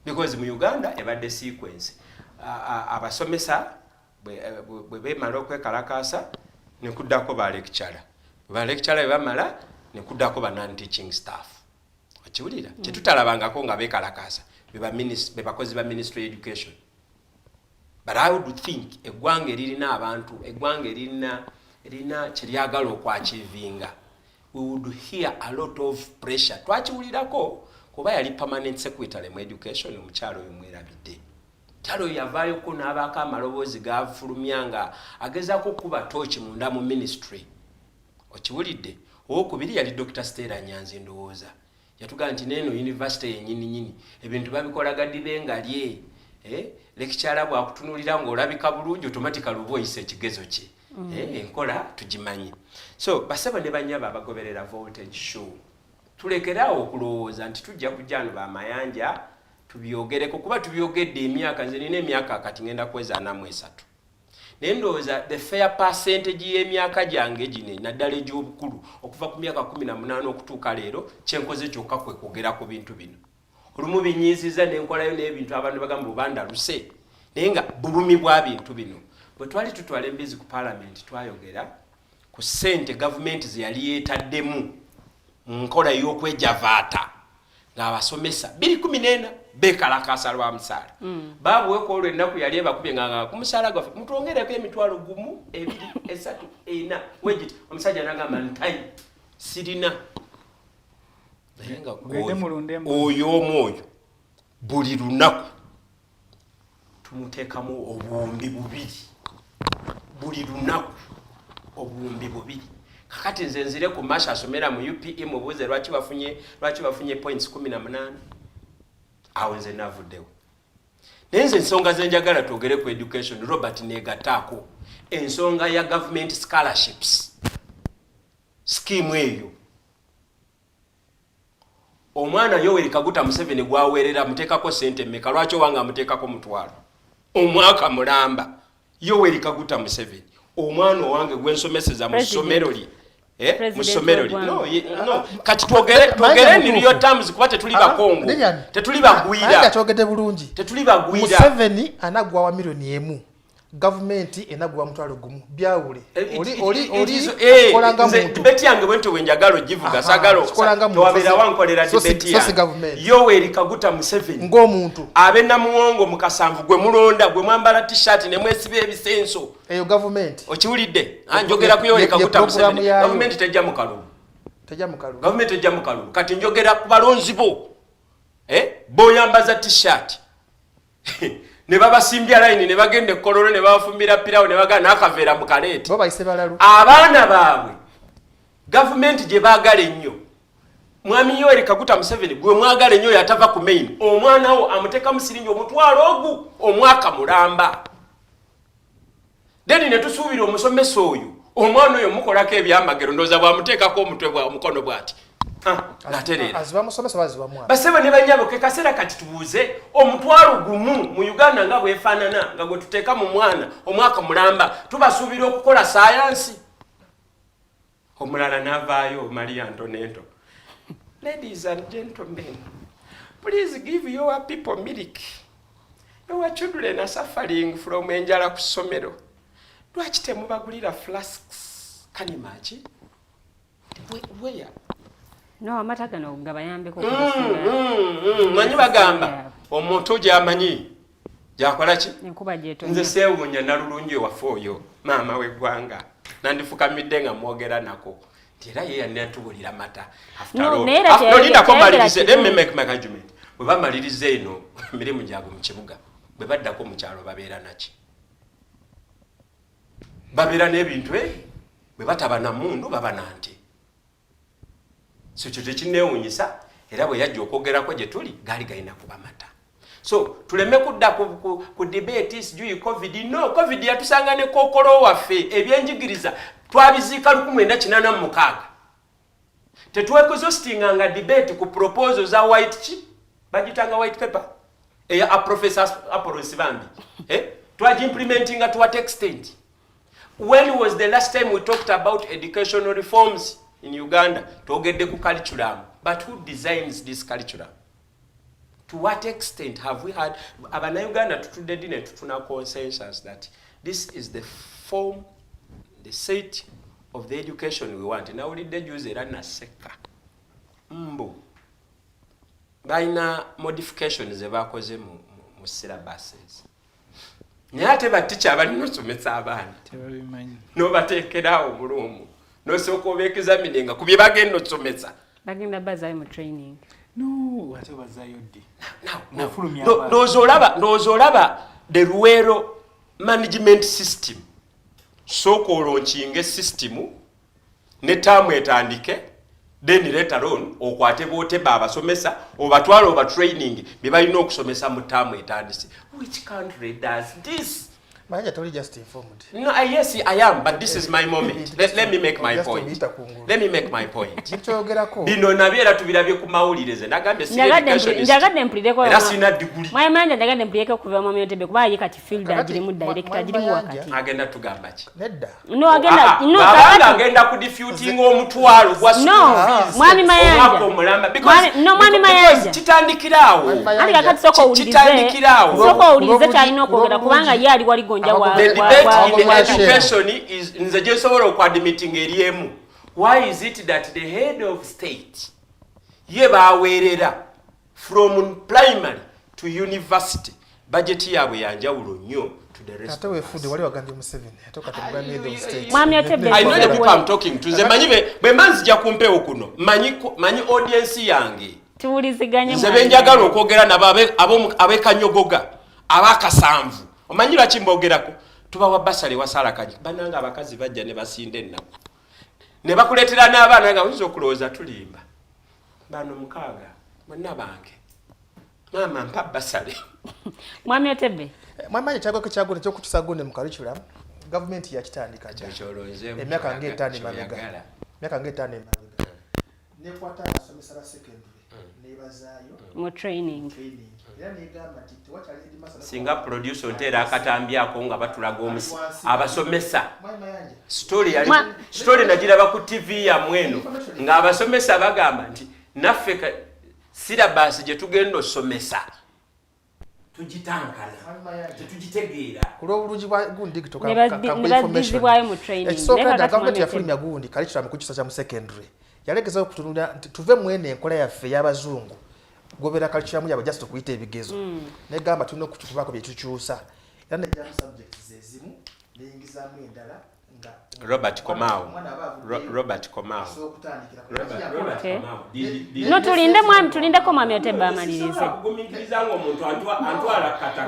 Because mu Uganda ebadde sequence abasomesa bwe bemala okwekalakaasa ne kuddako ba lecturer bwe bamala ne kuddako ba non-teaching staff. okiwulira kyetutalabangako nga bekalakasa bebakozi ba ministry of education. But I would think eggwanga eririna abantu eggwanga erina kyeryagala okwachivinga, we would hear a lot of pressure. Twakiwulirako kuba yali permanent secretary mu education omukyalo oyo mwerabidde. Kyalo yavayoko n'abaako amaloboozi gafulumya nga agezaako okuba toochi munda mu ministry. Okiwulidde? Owokubiri yali Dr. Stella Nyanzi ndowooza. Yatugaa nti neeno university yennyini ebintu babikolaga dibenga lye. Lecturer bwakutunuulira ng'olabika bulungi automatically oba oyise ekigezo kye. Enkola tugimanyi. So basaba ne banyaba abagoberera voltage show. Tulekeraawo okulowooza nti tujja kujja no bamayanja tubyogereko kuba tubyogedde emyaka nze nina emyaka kati ngenda kweza 43. Naye ndowooza the fair percentage y'emyaka gyange gine naddala egy'obukulu okuva ku myaka 18 okutuuka leero kyenkoze kyokka kwe kwogera ku bintu bino. Olumu binyiiziza n'enkolayo n'ebintu abantu bagamba obandaluse naye nga bulumi bwa bintu bino. Bwe twali tutwala embezi ku parliament twayogera ku ssente gavumenti ze yali yeetaddemu nkola y'okwejavaata ng'abasomesa 2014 bekalakasa lwa musaala. Baabuweko olwo ennaku yali ebakubye nga ku musaala gwaffe mutwongereko emitwalo 1, 2, 3, 4 wegiti omusajja n'agamba ntayi sirina. Naye nga oyo omwoyo buli lunaku tumuteekamu obuwumbi 2 buli lunaku obuwumbi 2. Kakati nze nzire ku masha asomera mu UPE mubuuze lwaki bafunye points 18 awo nze navuddewo. Naye nze ensonga ze njagala twogere ku education Robert negataako ensonga ya government scholarships scheme eyo. Omwana Yoweri Kaguta Museveni gwaweerera muteekako sente mmeka lwaki wanga muteekako mutwalo omwaka mulamba Yoweri Kaguta Museveni omwana owange gwensomeseza mu ssomero lye musomero li no kati twogere ni real terms kuba tetuli bakongo tetuli bagwira kyogedde bulungi tetuli bagwira Museveni anagwa wa milioni emu government enagwa mutwalo gumu byawule oli kolanga muntu beti yange bwento wenjagalo jivuga sagalo twabera wankolera debeti ya Yoweri Kaguta Museveni ng'omuntu abe na muwongo mukasanvu gwe mulonda gwe mwambala t-shirt ne mwesibe ebisenso eyo government okiwulidde njogera ku Yoweri Kaguta Museveni government tejja mu kalulu government tejja mu kalulu kati njogera ku balonzi bo boyambaza t-shirt ne babasimbya line ne bagende kololo ne bafumbira pirawo ne bagana akaveera mu kaleeti bo bayise balalu abaana baabwe government gye baagala ennyo. Mwami Yoweri Kaguta Museveni gwe mwagala ennyo yatava ku main omwana wo amuteeka musiringi omutwalo ogu omwaka mulamba. Deni ne tusuubira omusomesa oyo omwana oyo mukolako ebyamagero ndooza bwamuteekako omutwe bwa mukono bw'ati basebe ne banyabo ke kaseera kati tubuuze omutwalo gumu mu Uganda nga bwefaanana nga gwe tuteeka mu mwana omwaka mulamba tubasuubira okukola sayansi. Omulala n'avaayo Maria Antoinette. Ladies and gentlemen, please give your people milk. Your children are suffering from enjala ku ssomero. Lwaki temubagulira flasks? Can you imagine? Where? No, amata gano gabayambeko manyi bagamba omuntu gy'amanyi gyakola ki enkuba gyeto nze seewuunya nalulungi waffe oyo maama w'eggwanga nandifukamidde nga mwogera nako nti era ye yanatubulira mata afterolindako malirize let me make my argument bwe bamalirize eno emirimu gyabwe mu kibuga bwe baddako mu kyalo babeera naki babeera n'ebintu bwe bataba na mundu baba nante. So kyo tekineewuunyisa era bwe yajja okwogerako gye tuli gaali galina kuba mata. So tuleme kudda ku debate sijui covid. No, covid yatusanga ne kookolo waffe ebyenjigiriza twabiziika 1986. Tetuwekozostinganga debate ku proposal za white bagitanga white paper a professor Apollos Bambi twagimplementinga to what extent? When was the last time we talked about educational reforms in Uganda? Togedde ku curriculum, but who designs this curriculum? To what extent have we had Uganda tutudde dine tutuna consensus that this is the form, the set of the education we want? Now we did use era naseka mbo balina modifications ze bakoze mu syllabuses naye ate baticha abalina osomesa abaana tebabimanyi n'obateekerawo obulungu n'osooka obeekizamininga ku bye bagenda osomesa bagenda bazaayo mu training no ate bazaayo ddi ndowooza olaba the Luweero management system sooka olonkinga system ne taamu etandike then later on okwate Otebe abasomesa obatwala oba training bye balina okusomesa mu taamu etandise. Which country does this? Mayanja toli just informed. No, yes, I am, but this is my moment. Let me make my point. Let me make my point. Bino nabyera tubirabye ku mawulirize nagambye njagadde mpulireko era sina diguli. Mayanja njagadde mpulireko kuva mu Otebe kuba ye kati fielder girimu director girimu wakati. Agenda tugamba ki? Nedda. No agenda babanga agenda ku diffuting omutwalo gwa no mwami Mayanja. No mwami Mayanja. Kitandikirawo. Ali kakati soko ulize kyalina okwogera kubanga ye ali wali gonja wa the debate in the education is nze gye nsobola okwadmiting eriemu. Why is it that the head of state ye baweerera from primary to university budget yaabwe yanjawulo nnyo to the rest? Ate wefude wali wagambye Museveni atoka tebwa head of state. Mwami Otebe. I know the people I'm talking to. Nze manyi bwe manzija kumpewo kuno manyi audience yange tuwuliziganye nze benjagala okwogera nabo abekanyogoga abakasanvu omanyi lwaki mbogerako tubawa basale wasala kanyi bananga abakazi bajja ne basinda ennaku ne bakuleetera n'abaana nga oyinza okulowooza tulimba bano mukaaga bonna bange maama mpa basale. Mwami Otebe. Mwami kyagwa ekyokutusagone mu curriculum government yakitandika emyaka ng'etaano emabega nekwata abasomesa ba secondary nebazaayo mu training. Singa producer ontera akatambyako nga batulaga omusi abasomesa story nagiraba ku TV ya mweno nga abasomesa bagamba nti naffe syllabus gye tugenda osomesa tugitankana tetugitegeera kulw'obulungi bwa gundi Digitalk nebazibwayo mu training. Ekisooka gavumenti yafulumya gundi curriculum ku kisa kya mu secondary yalegezaho okutunula tuve mwene enkola yaffe y'abazungu gobera curriculum yabo just okuyita ebigezo negamba tulina okutukubaako bye tukyusa era nejja mu subjects ezimu neyingizaamu endala nga Robert Komao no tulindeko mwami Otebe amalirize.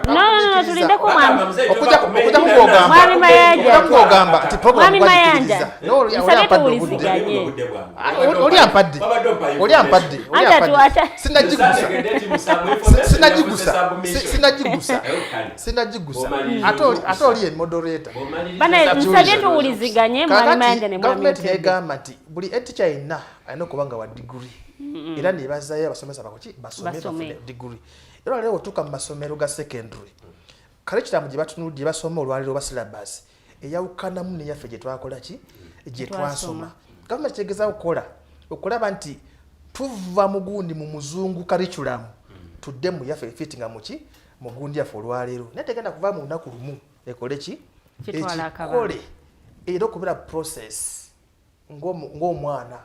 No tulindeko mwami mwami Mayanja nsabye tuwuliziganye oli ampadde sinagigusa ate oli moderator bana nsabye tuwuliziganye mwami Mayanja ne mwami Otebe. Negamba nti buli teacher yenna alina okubanga wa degree era nebazaayo abasomesa basome degree. Era leo tuka mu masomero ga secondary curriculum gye basoma olwaliro ba syllabus eyawukanamu neyaffe gye twakola ki gye twasoma. Gavumenti tegeza okulaba nti tuva mu gundi mu muzungu curriculum tudde mu yaffe fittinga mu gundi yaffe olwaliro naye tegenda kuva mu lunaku lumu ekole ki ekikole era okubeera process ng'omwana.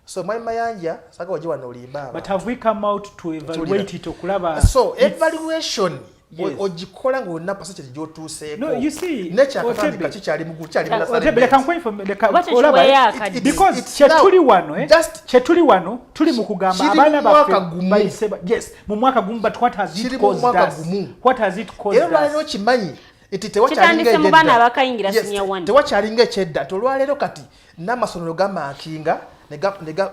So my Mayanja saka waje wano olimba. But have we come out to evaluate it okulaba? So evaluation ogikola ngo na percentage gyo tuseeko. No, you see, nature akatandika kikyali mu gukyali mu nasale. Otebe can point from because chetuli wano tuli mu kugamba abana baffe yes mu mwaka gumu but what has it caused us? What has it caused us? Era lero kimanyi eti tewakyalinga mu bana abakayingira senior 1 tewakyalinga ekyedda tolwalero kati n'amasomero gamakinga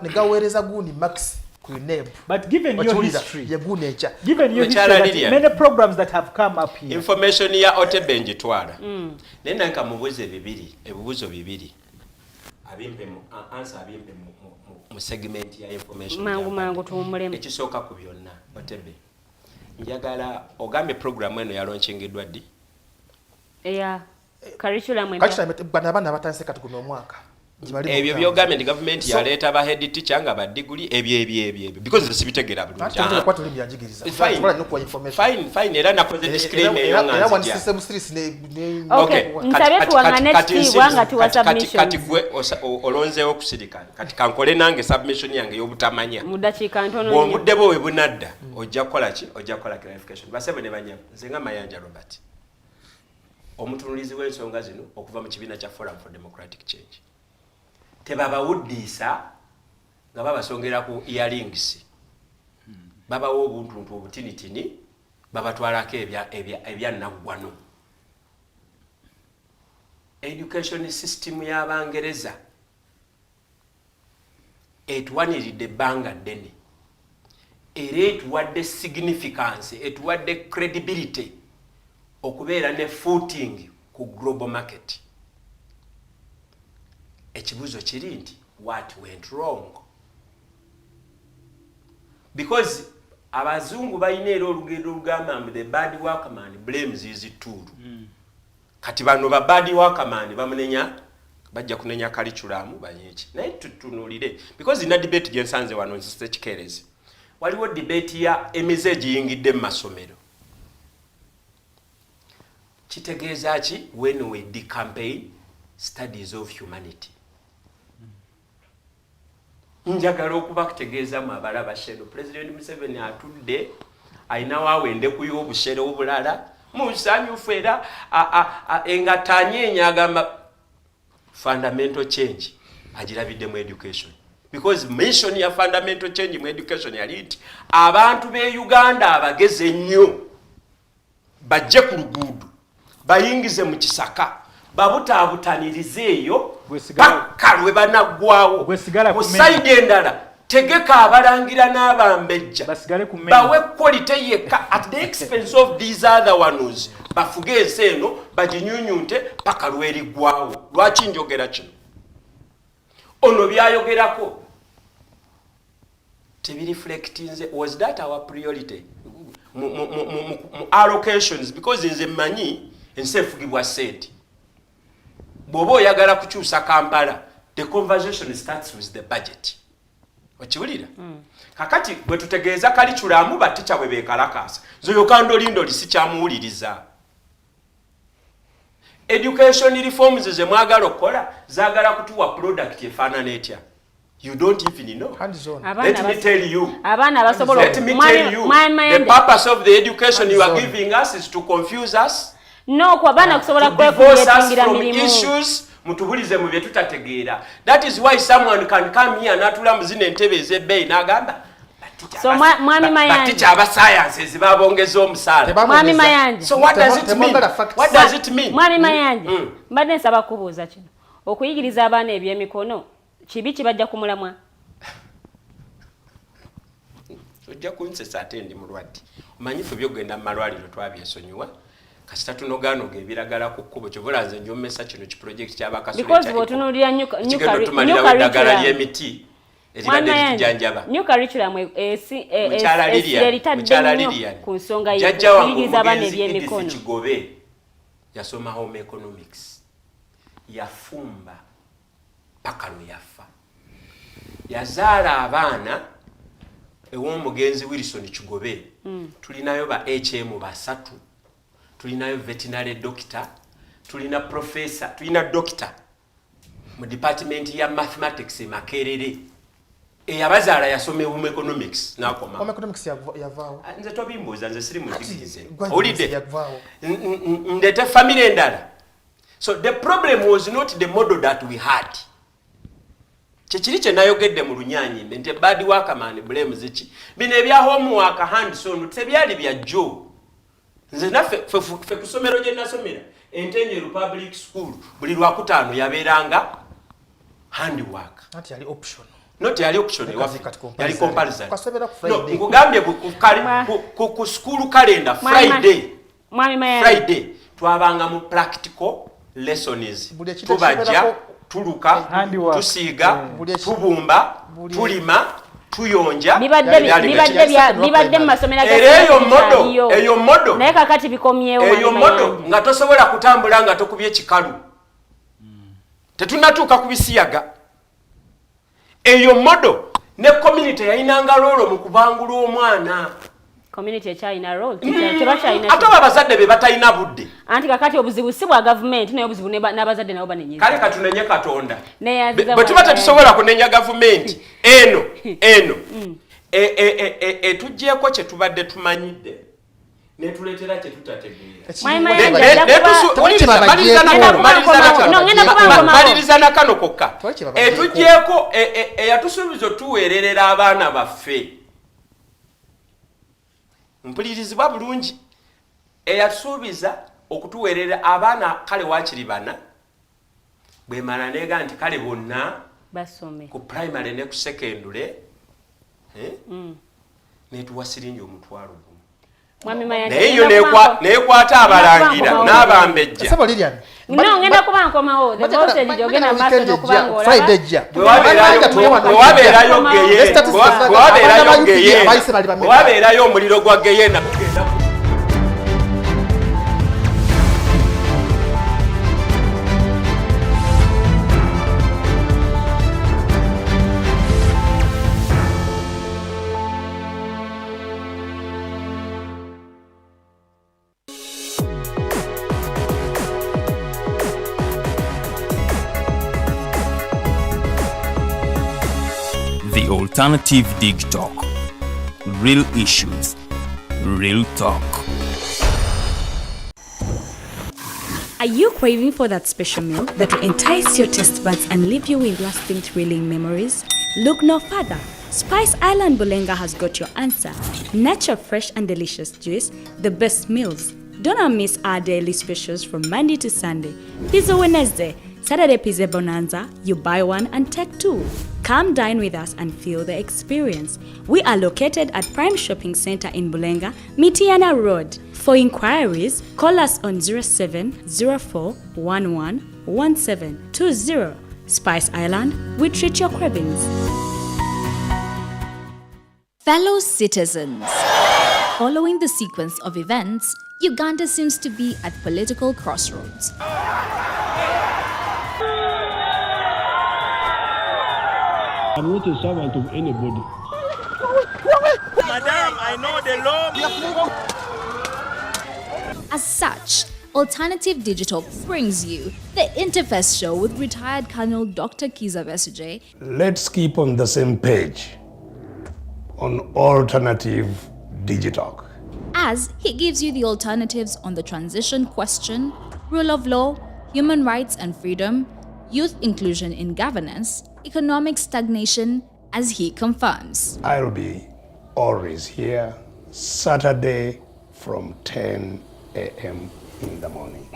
negaweereza gundi max ku NEB. But given your history, that many programs that have come up here, information ya Otebe njitwala nenda nka mubuze bibiri ebibuzo bibiri abimpe mu answer abimpe mu segment ya information mangu tumulemu ekisooka ku byonna Otebe njagala ogambe program eno ya launchingidwa ddi curriculum bana batanse katugume omwaka ebyo byogamenti government yaleeta ba head teacher nga ba degree ebyo because sibitegera bulungi kwa tuli byenjigiriza fine era nakoze disclaimer eyo nga era system stress ne okay ntabe tuwangane tibwa nga tuwa submission kati gwe olonzeewo kusirika kati kankole nange submission yange y'obutamanya mu dakiika ntono bw'obudde bwe bunadda ojja kukola ki ojja kukola clarification basebe ne banyama nze nga Mayanja Robert omutunulizi w'ensonga zino okuva mu kibiina kya Forum for Democratic Change tebabawuddisa nga babasongera ku earrings babawo obuntuntu obutinitini babatwalako ebyannaggwano education system y'Abangereza etuwaniridde ebbanga ddene era etuwadde significance etuwadde credibility okubeera ne footing ku global market. Ekibuzo kiri nti what went wrong? Because abazungu balina era olugendo olugamba the bad workman blames his tool. Kati bano ba bad workman bamunenya bajja kunenya curriculum banyeki naye tutunulire because ina debate gyensanze wano nzise kikerezi waliwo debate ya emizeji yingidde mu masomero kitegeeza ki when we decampaign studies of humanity. Njagala okuba kutegeeza mu abalaba shero President Museveni atudde ayina wawende kuyo obushero obulala musanyufu era engatanye agamba fundamental change agirabidde mu education because mission ya fundamental change mu education yali nti abantu be Uganda abageze ennyo bajje ku luguudo bayingize mu kisaka babutaabutanirize eyo paka lwe banaggwawo mu sayidi endala tegeka abalangira n'abambejja bawe quality yekka at the expense of these other ones bafuge ensi eno baginyunyunte paka lweriggwawo. Lwaki njogera kino? Ono byayogerako tebireflectinze was that our priority mu allocations because nze mmanyi ensi efugibwa sente bw'oba oyagala kukyusa Kampala the conversation starts with the budget. Okiwulira? Kakati bwe tutegeeza curriculum baticha bwe beekalakaasa zoyo kandolindo lisikyamuwuliriza. Education reforms ze mwagala okukola zaagala kutuwa product efaanana etya. You don't even know. Let me tell you. Let me tell you. The purpose of the education you are giving us is to confuse us. No, kwa bana kusobola kwefungira mirimu. Issues mutubulize mu bye tutategeera. That is why someone can come here natula muzine entebe ezebbeyi n'agamba so mwami Mayanja baticha aba sciences babongeza omusala. Mwami Mayanja. So what does it mean? What does it mean? Mwami Mayanja. Mbadde nsaba kubuuza kino. Okuyigiriza abaana ebyemikono kibi kibajja kumulamwa. Ojja kunsesa ate ndi mulwadde. Omanyifu byogenda mu malwaliro twabyesonyiwa. Kasita tunoganoga ebiragala ku kkubo kyobulanze nnyo mmesa kino ki project kyaba Kasule. Because bw'otunuulira new curriculum ly'emiti eribadde likijanjaba. New curriculum ku nsonga y'okuyigiriza abaana ebyemikono. Kigobe yasoma home economics yafumba paka lwe yafa. Yazaala abaana ew'omugenzi Wilson Kigobe tulinayo ba HM basatu. Tulinayo veterinary doctor, tulina professor, tulina doctor mu department ya mathematics Makerere. Abazaala yasome home economics nakoma. Home economics yavaawo. Nze tobimbuuza nze siri mudigirize. Owulidde? Ndete family endala. So the problem was not the model that we had. Kyekiri kye nayogedde mu Lunyaanyimbe nti bad workman blame ziki. Bino ebya homework hands on tebyali bya Joe. Nze naffe fe kusomero gye nasomera Entenjeru Public School buli Lwakutaano yabeeranga handwork. Not yali option. Not yali option yali comparison. No, ngugambye ku school calendar Friday. Mwami Mayanja. Friday twabanga mu practical lessons. Tubajja tuluka tusiiga tubumba tulima tuyonja bibadde mu masomero eyo modo naye kakati bikomyewo eyo modo nga tosobola kutambula nga tokubye kikalu tetunatuuka ku bisiyaga eyo modo ne community yayinanga lolo mu kubangula omwana community ekyalina role kiba kyalina ate abazadde be batalina budde anti kakati obuzibu si bwa gavumenti naye obuzibu n'abazadde nabo banenyeza kale katunenye katonda bwe tuba tetusobola kunenya gavumenti eno etuggyeko kye tubadde tumanyidde netuleetera kye tutategeeramaliriza na kano kokka etuggyeko eyatusuubiza otuweererera abaana baffe mpulirizibwa bulungi eyasuubiza okutuweerera abaana kale waakiri bana bwemala neega nti kale bonna basome ku primary ne ku secondary netuwa siringi omutwalo gumu naye yo neekwata abalangira n'abambejja ngenda kuba nkomawo the voltage gyogenda maaso n'okubanga olaba omuliro gwa geyena kugenda The Alternative Digitalk. Real issues, real talk. Are you craving for that special meal that will entice your taste buds and leave you with lasting thrilling memories? Look no further. Spice Island Bulenga has got your answer. Natural, fresh and delicious juice, the best meals. Don't miss our daily specials from Monday to Sunday. Pizza Wednesday, Saturday Pizza Bonanza, you buy one and take two. Come dine with us and feel the experience. We are located at Prime Shopping Center in Bulenga, Mitiana Road. For inquiries, call us on 0704111720. Spice Island, we treat your cravings. Fellow citizens, following the sequence of events, Uganda seems to be at political crossroads. I'm not a servant of anybody. Madam, I know the law. As such, Alternative Digital brings you the Interface Show with retired Colonel Dr. Kiza Besuje. Let's keep on the same page on Alternative Digitalk, As he gives you the alternatives on the transition question, rule of law, human rights and freedom, youth inclusion in governance, economic stagnation, as he confirms. I'll be always here Saturday from 10 a.m. in the morning.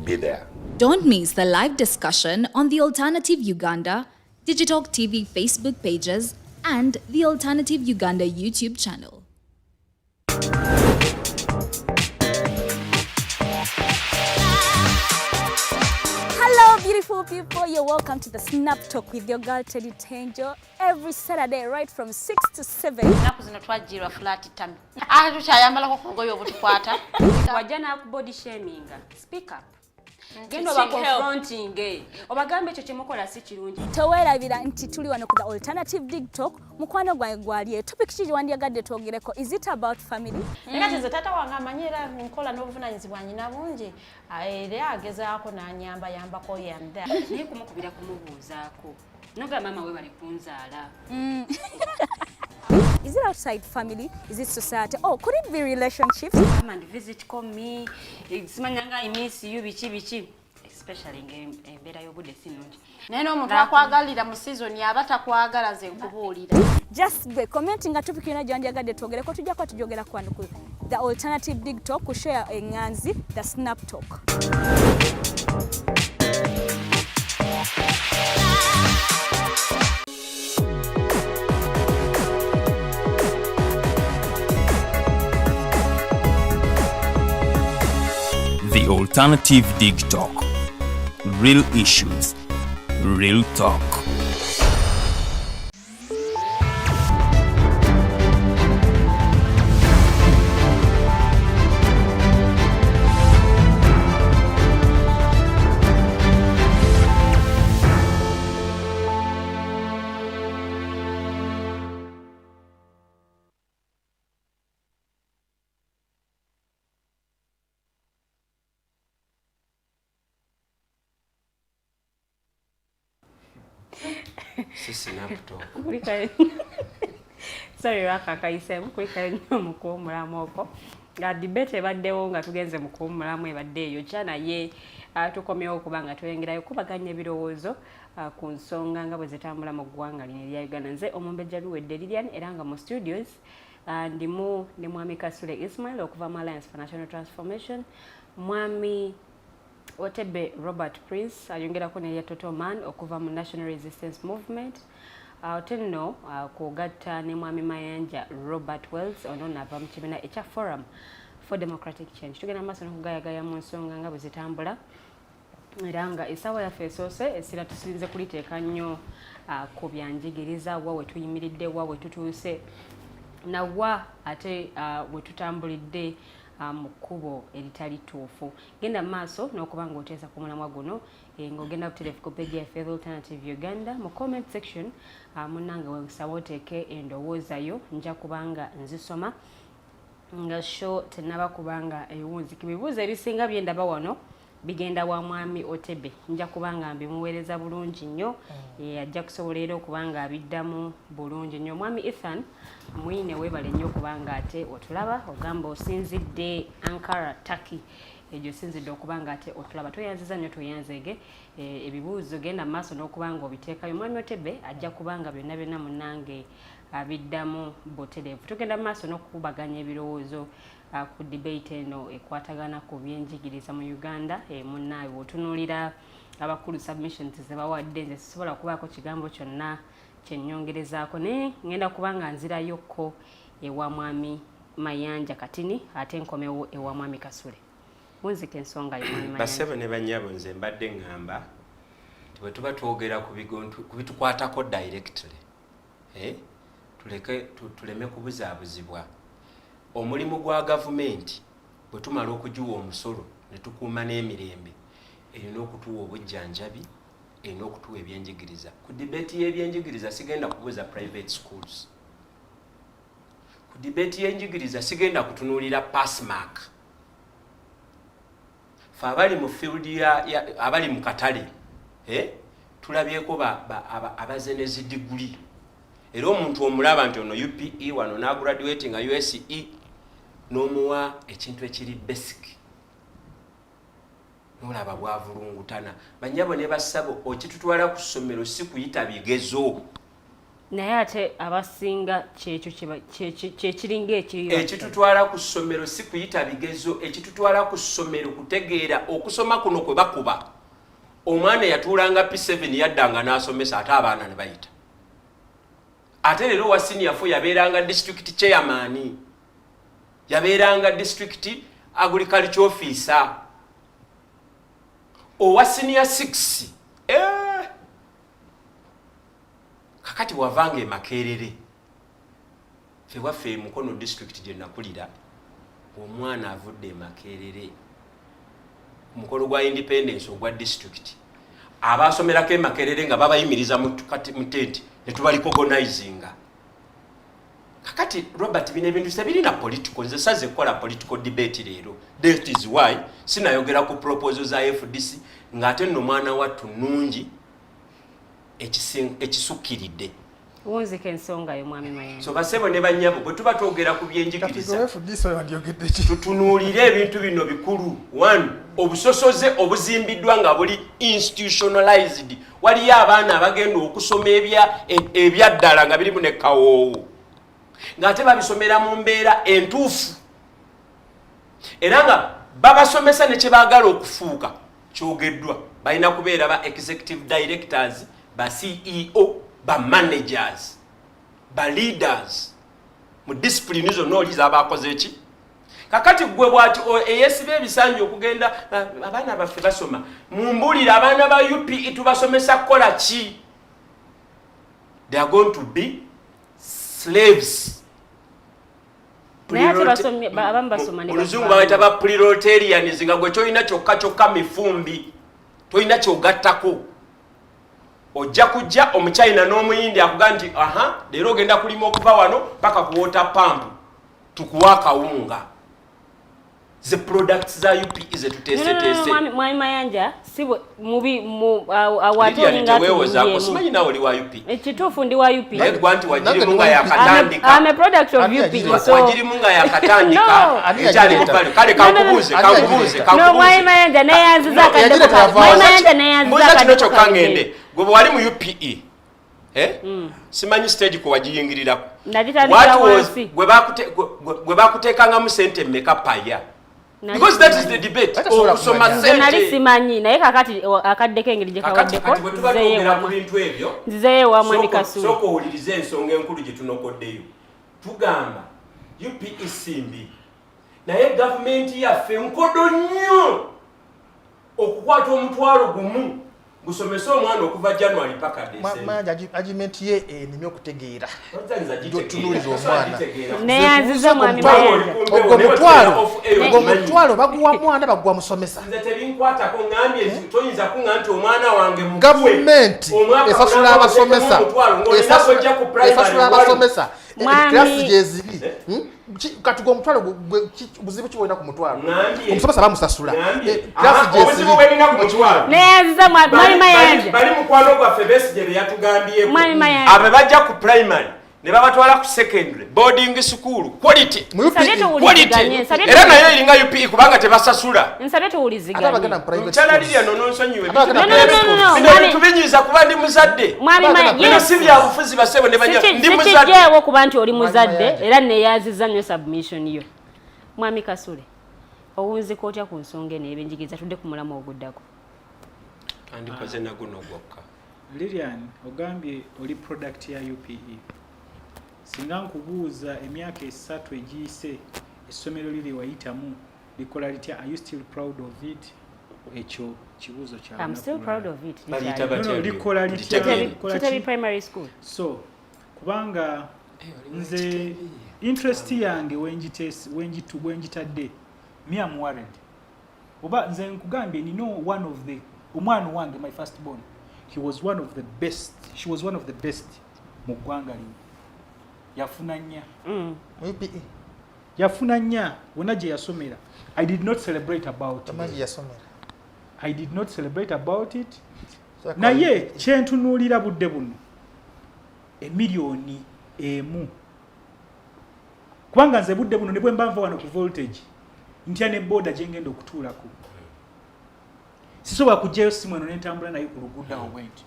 Be there. Don't miss the live discussion on the Alternative Uganda, Digitalk TV Facebook pages, and the Alternative Uganda YouTube channel. Hello, beautiful people. You're welcome to the Snap Talk with your girl Teddy Tenjo every Saturday, right from 6 to 7. wajana ku body shaming. Speak up. Gendo ba confronting obagambe ekyo kyemukola si kirungi. Towerabira nti tuli wano ku the Alternative Digitalk mukwano gwange gwali topic kiri wandyagadde twogereko. Is it about family? Ngati tata wange amanyira nkola n'obuvunanyizibwa nyina bungi era agezaako n'anyamba yambako yanda Naye kumukubira kumubuuzaako. Noga mama we bali kunzaala. Is it outside family? Is it society? Oh, could it be relationships? Come and visit, call me. Simanyanga I miss you bichi. Especially embeera y'obudde si nnungi. naye n'omuntu akwagalira mu season aba takwagala ze nkubuulira. Just be commenting nga topic yona gyandyagadde twogereko tujja kuba tujogera ku wano ku the Alternative Digitalk ku share enganzi the Snap Talk. The Alternative Digitalk. Real issues, real talk. Sisi laptop. Sorry raka kaise kulika nnyo mu kuwummulamu okwo. Debate ebaddewo nga tugenze mu kuwummulamu ebadde eyo kyana ye tukomyewo okuba nga tweyongerayo kubaganya ebirowoozo ku nsonga nga bwe zitambula mu ggwanga lino erya Uganda. Nze omumbejja luwedde Lilian era nga mu studios ndimu ne mwami Kasule Ismail okuva mu Alliance for National Transformation, mwami Otebe Robert Prince ayongerako ne Total Man okuva mu National Resistance Movement. Otenno kugatta ne mwami Mayanja Robert Wels ono nava mu kibiina ekya Forum for Democratic Change. Tugenda maaso n'okugayagaya mu nsonga nga bwe zitambula era nga essaawa yaffe esoose essira tusinze kuliteeka nnyo ku byanjigiriza wa we tuyimiridde wa we tutuuse nawa ate we tutambulidde mu kkubo eritali ttuufu. Genda maaso n'okuba ng'oteesa ku mulamwa guno ng'ogenda butereefu ku page yaffe Alternative Uganda mu comment section munnange wesaba oteeke endowooza yo nja kubanga nzisoma nga sho tennaba kubanga ebiwunziki bibuuzo ebisinga byendaba wano bigenda wa mwami Otebe nja kubanga mbimuweereza bulungi nnyo ajja kusobola era okubanga abiddamu bulungi nnyo. Mwami Ethan mwine weebale nnyo okubanga ate otulaba ogamba osinzidde Ankara Turkey ejo sinzidde okubanga ate otulaba toyanziza nnyo toyanzeege ebibuuzo genda mu maaso n'okubanga obiteekayo. Mwami Otebe ajja kubanga byonna byonna munnange abiddamu butereevu. Tugenda mu maaso n'okubaganya ebirowoozo ku debate eno ekwatagana ku byenjigiriza mu Uganda. Munnaawe otunuulira abakulu submissions zebawadde nze sisobola kubaako kigambo kyonna kyennyongerezaako naye ngenda kubanga nzirayokko ewa mwami Mayanja katini ate nkomewo ewa mwami Kasule. Munzika ensonga yo mwami Mayanja. Basebo ne bannyabo nze mbadde ngamba bwe tuba twogera ku bitukwatako directly tuleme kubuzaabuzibwa. Omulimu gwa gavumenti bwe tumala okugiwa omusolo ne tukuuma n'emirembe erina okutuwa obujjanjabi erina okutuwa ebyenjigiriza. Ku debate y'ebyenjigiriza sigenda kubuza private schools. Ku debate y'enjigiriza sigenda kutunuulira passmark. Fe abali mu field abali mu katale tulabyeko abaze ne zidiguli era omuntu omulaba nti ono UPE wano n'agraduating nga USE n'omuwa ekintu ekiri basic n'olaba bwavulungutana. Bannyabo ne basabo okitutwala ku ssomero si kuyita bigezo naye ate abasinga kyekyo kyekiringa ekitutwala ku ssomero si kuyita bigezo. Ekitutwala ku ssomero kutegeera okusoma kuno kwe bakuba. Omwana yatuulanga P7 yaddanga n'asomesa ate abaana ne bayita. Ate leero wa senior 4 yabeeranga district chairman, yabeeranga district agriculture officer. Owa senior 6 kakati wavange Makerere fe waffe Mukono district gye nakulira omwana avudde Makerere mukolo gwa independence ogwa district abasomerako Makerere nga babayimiriza mu tent ne tubalicognizinga. Kakati Robert bine bintu sebirina political nze saze kola political debate leero. That is why sinayogera ku proposal za FDC ngate no mwana watu nungi ekisukiridde. Wonzike ensonga yo mwami Mayanja. So basebo ne bannyabo bwe tuba twogera ku byenjigiriza tutunuulire ebintu bino bikulu. 1 obusosoze obuzimbiddwa nga buli institutionalized. Waliyo abaana abagenda okusoma ebyaddala nga birimu ne kawoowo ng'ate babisomera mu mbeera entuufu era nga babasomesa ne kye baagala okufuuka kyogeddwa. Balina kubeera ba executive directors, ba CEO, ba managers, ba leaders mu discipline zonna oli z'abakoze ki. Kakati gwe bwati eyesiba ebisanyi okugenda abaana baffe basoma mumbulira abaana ba UPE tubasomesa kukola ki. They are going to be slaves. Oluzungu babayita ba proletarians nga gwe kyolina kyokka mifumbi tolina kyogattako. Ojja kujja omuchina n'omuyindi akuga nti leero ogenda kulima okuva wano paka ku water pump tukuwa akawunga. the products za UPE ze tutese mwami Mayanja sibo mubi awatolinga tuwewo simanyi nawe oli wa UPE ekitufu ndi wa UPE naye gwanti wagirimu nga yakatandika I'm a product of UPE so wagirimu nga yakatandika ekyali mukali kale kankubuuze no mwami Mayanja naye yanziza akadde mwami Mayanja naye yanziza akadde kino kangende gwe wali mu UPE simanyi stage ko wagiyingirirako gwe bakuteekanga mu sente mmeka paya because that is the debate okusoma sente nali simanyi naye kakati akaddeko engeri gye kawaddeko nzizeeyo wa mwami Kasule soko owulirize ensonga enkulu gye tunokoddeyo tugamba UPE simbi naye gavumenti yaffe nkodo nnyo okukwata omutwalo gumu gusomesa omwana okuva January paka December argument ye enimye okutegeera tunulira omwana neyanziza mwami Mayanja omutwalo baguwa mwana baguwa musomesa nze tebinkwatako ngambye toyinza kuŋŋa nti omwana wange gavumenti esasula abasomesa esasula abasomesa klasi gyeziri katuga omutwalo buzibu kiwolina ku mutwalo omusomesa bamusasula klasi gyeziri neyanziza mwami Mayanja bali mukwano gwaffe Besigye bye yatugambyeko abo bajja ku primary ne babatwala ku secondary boarding school quality era nayo eringa UPE kubanga tebasasula nsabye tuwuliziganye chala lirya nonsonyiwe tubinyiza kuba ndi muzadde bino si bya bufuzi basebo ne bajja ndi muzadde sikijjeewo kuba nti oli muzadde era neyanziza nnyo submission yo mwami Kasule owunzika otya ku nsonga eno ebyenjigiriza tudde ku mulamu oguddako andikoze naguno gwokka Lilian ogambye oli product ya UPE singa nkubuuza emyaka 3 egiyise essomero liri wayitamu likola litya are you still proud of it ekyo kibuuzo kya I'm still proud of it likola litya Otebe primary school so kubanga nze interest yange wenjitadde me am worried oba nze nkugambye nino one of the omwana wange my first born she was one of the best mu ggwanga lino yafuna nnya wonna gye yasomera I did not celebrate about it naye kyentunuulira budde buno emiliyoni emu kubanga nze budde buno ne bwe mbanva wano ku voltage ntya ne boda gye ngenda okutuulako sisobola kujjayo simu eno nentambula naye ku luguudo awo bwenti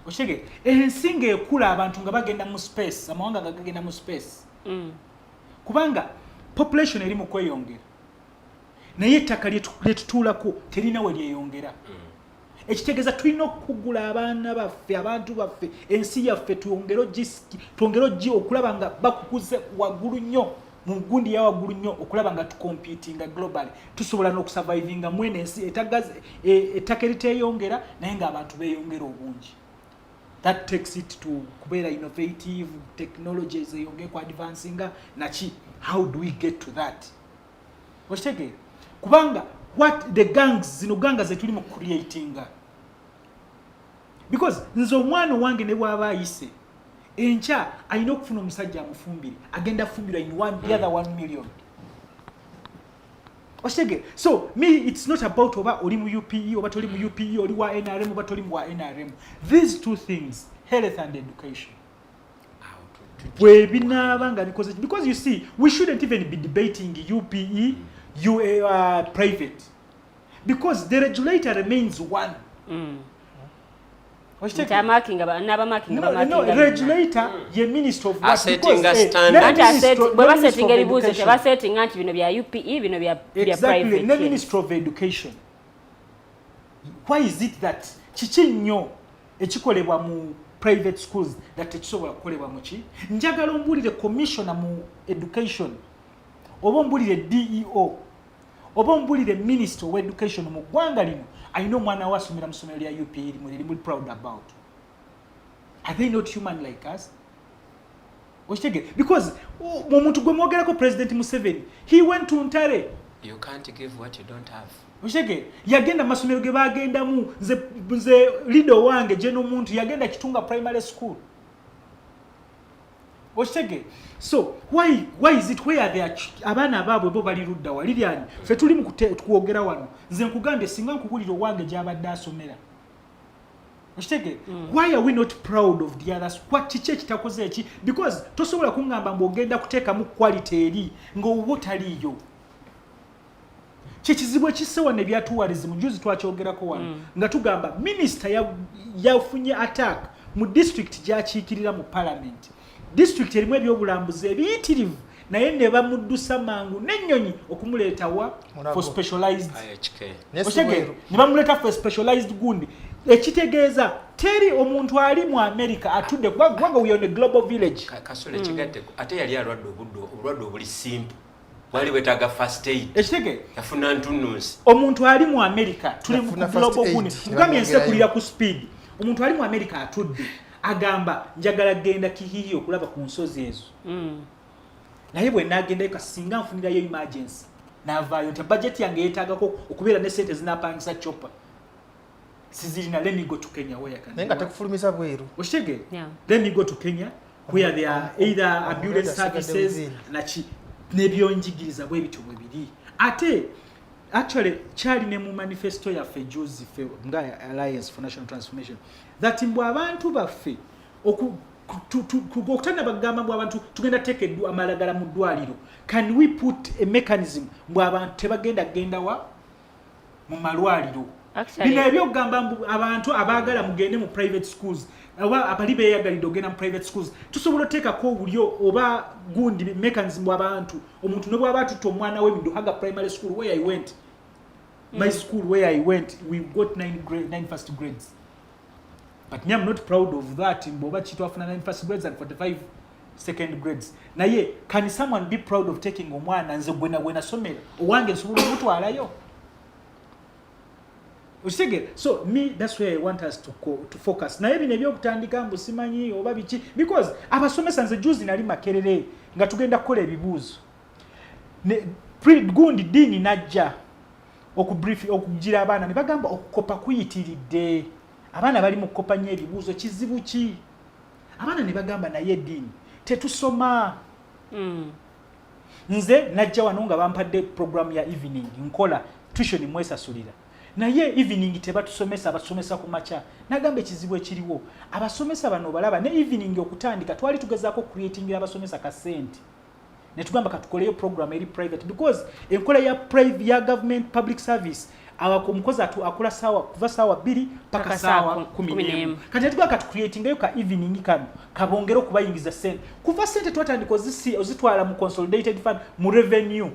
oshege ensi ng'ekula abantu nga bagenda mu space amawanga nga gagenda mu space kubanga population eri mu kweyongera naye ettaka lyetutuulako terina we lyeyongera ekitegeeza tulina okugula abaana baffe abantu baffe ensi yaffe twongere oggi okulaba nga bakukuze waggulu nnyo mu gundi ya waggulu nnyo okulaba nga tukompitinga globally tusobola n'okusurvivinga mwene ensi ettaka eriteeyongera naye ng'abantu beeyongera obungi that takes it to kubeera innovative technologies eyongere ku advancinga nachi how do we get to that oshitege kubanga what the gangs zino ganga zetuli mu creatinga because nzo omwana wange ne bwaba ayise encha alina okufuna omusajja amufumbire agenda fumbira in the other 1 million oshitege so me it's not about oba oli mu UPE oba toli mu UPE oli wa NRM oba toli mu wa NRM these two things health and education because you see we shouldn't even be debating UPE private because the regulator remains one regulator ye minister of what exactly the minister of education why is it that chichinyo echikolebwa mu private schools that ekisobola kukolebwa muki njagala ombulire commissioner mu education oba ombulire DEO oba ombulire minister of education mu ggwanga lino alina omwana we asomera mu ssomero lya UPE limu proud about are they not human like us oshitege because omuntu gwe mwogerako president Museveni he went to Ntare you can't give what you don't have oshitege yagenda masomero ge bagendamu nze lido wange jeno muntu yagenda kitunga primary school Oshege. So why is it where they are abana babo bo bali ludda waliri ani fe tuli mu kuogera wano nze nkugambye singa nkukulira owange gy'abadde asomera. Oshege. Why are we not proud of the others? What kiche kitakoze eki? Because tosobola kungamba mbogenda kuteeka mu quality eri ng'obo taliyo. Kikizibu ekisewa ne bya tourism juzi twakyogerako wano nga tugamba minister yafunye attack mu district gy'akiikirira mu parliament. District erimu ebyobulambuzi ebiyitirivu naye ne bamuddusa mangu n'ennyonyi okumuleetawa for specialized IHK. Ne bamuleeta for specialized gundi. Ekitegeeza teri omuntu ali mu America atudde kubanga we on a global village. Kasule kigatte ate yali alwadde obulwadde obuli simple. Wali wetaga first aid. Ekitege yafuna ntunnunsi. Omuntu ali mu America tuli mu global gundi. Mugamye ensekulira ku speed. Omuntu ali mu America atudde agamba njagala genda Kihihi okulaba ku nsozi ezo. Naye bwe nagenda ekasinga nfunirayo emergency. Navaayo nti budget yange yeetaagako okubeera ne sente zinapangisa chopper. Sizirina, let me go to Kenya where I can. Nenga takufulumisa bweru. Oshege? Yeah. Let me go to Kenya where there are either ambulance services nachi nebyenjigiriza bwe bityo bwe biri. Ate actually chali ne mu manifesto ya Fejuzi fe nga Alliance for National Transformation that mbwa abantu baffe okutana bagamba mbwa abantu tugenda take amalagala mu ddwaliro. Can we put a mechanism mbwa abantu tebagenda genda wa mu malwaliro? Bino ebyogamba abantu abaagala mugende mu private schools oba abali beeyagalidde ogenda mu private schools tusobola oteekako obulyo oba gundi mechanism bw'abantu omuntu ne bw'aba atutte omwana we Miduhaga primary school where I went my school where I went we got 9 first grades but me I'm not proud of that mboba kitwafuna 9 first grades and 45 second grades naye can someone be proud of taking omwana nze gwena somera owange nsobola omutwalayo? So me that's where I want us to focus. Na ebine byokutandika mbu simanyi oba biki because abasomesa nze juzi nali Makerere nga tugenda kukola ebibuuzo. Ne gundi dini najja okugira abaana ne bagamba okukopa kuyitiridde. Abaana bali mu kukopa nnyo ebibuuzo kizibu ki? Abaana ne bagamba naye dini tetusoma. Nze najja wano nga bampadde program ya evening nkola tuition mwesasulira. Naye evening tebatusomesa abasomesa ku macha nagambe kizibu ekiriwo abasomesa bano balaba ne evening okutandika twali tugezaako creating abasomesa ka sente ne tugamba katukoleyo program eri private because enkola ya private ya government public service abakomukozi akola sawa kuva sawa 2 paka sawa 10 kati tugamba katu creating eyo ka evening kano kabongero kubayingiza sente kuva sente twatandika ozitwala mu consolidated fund mu revenue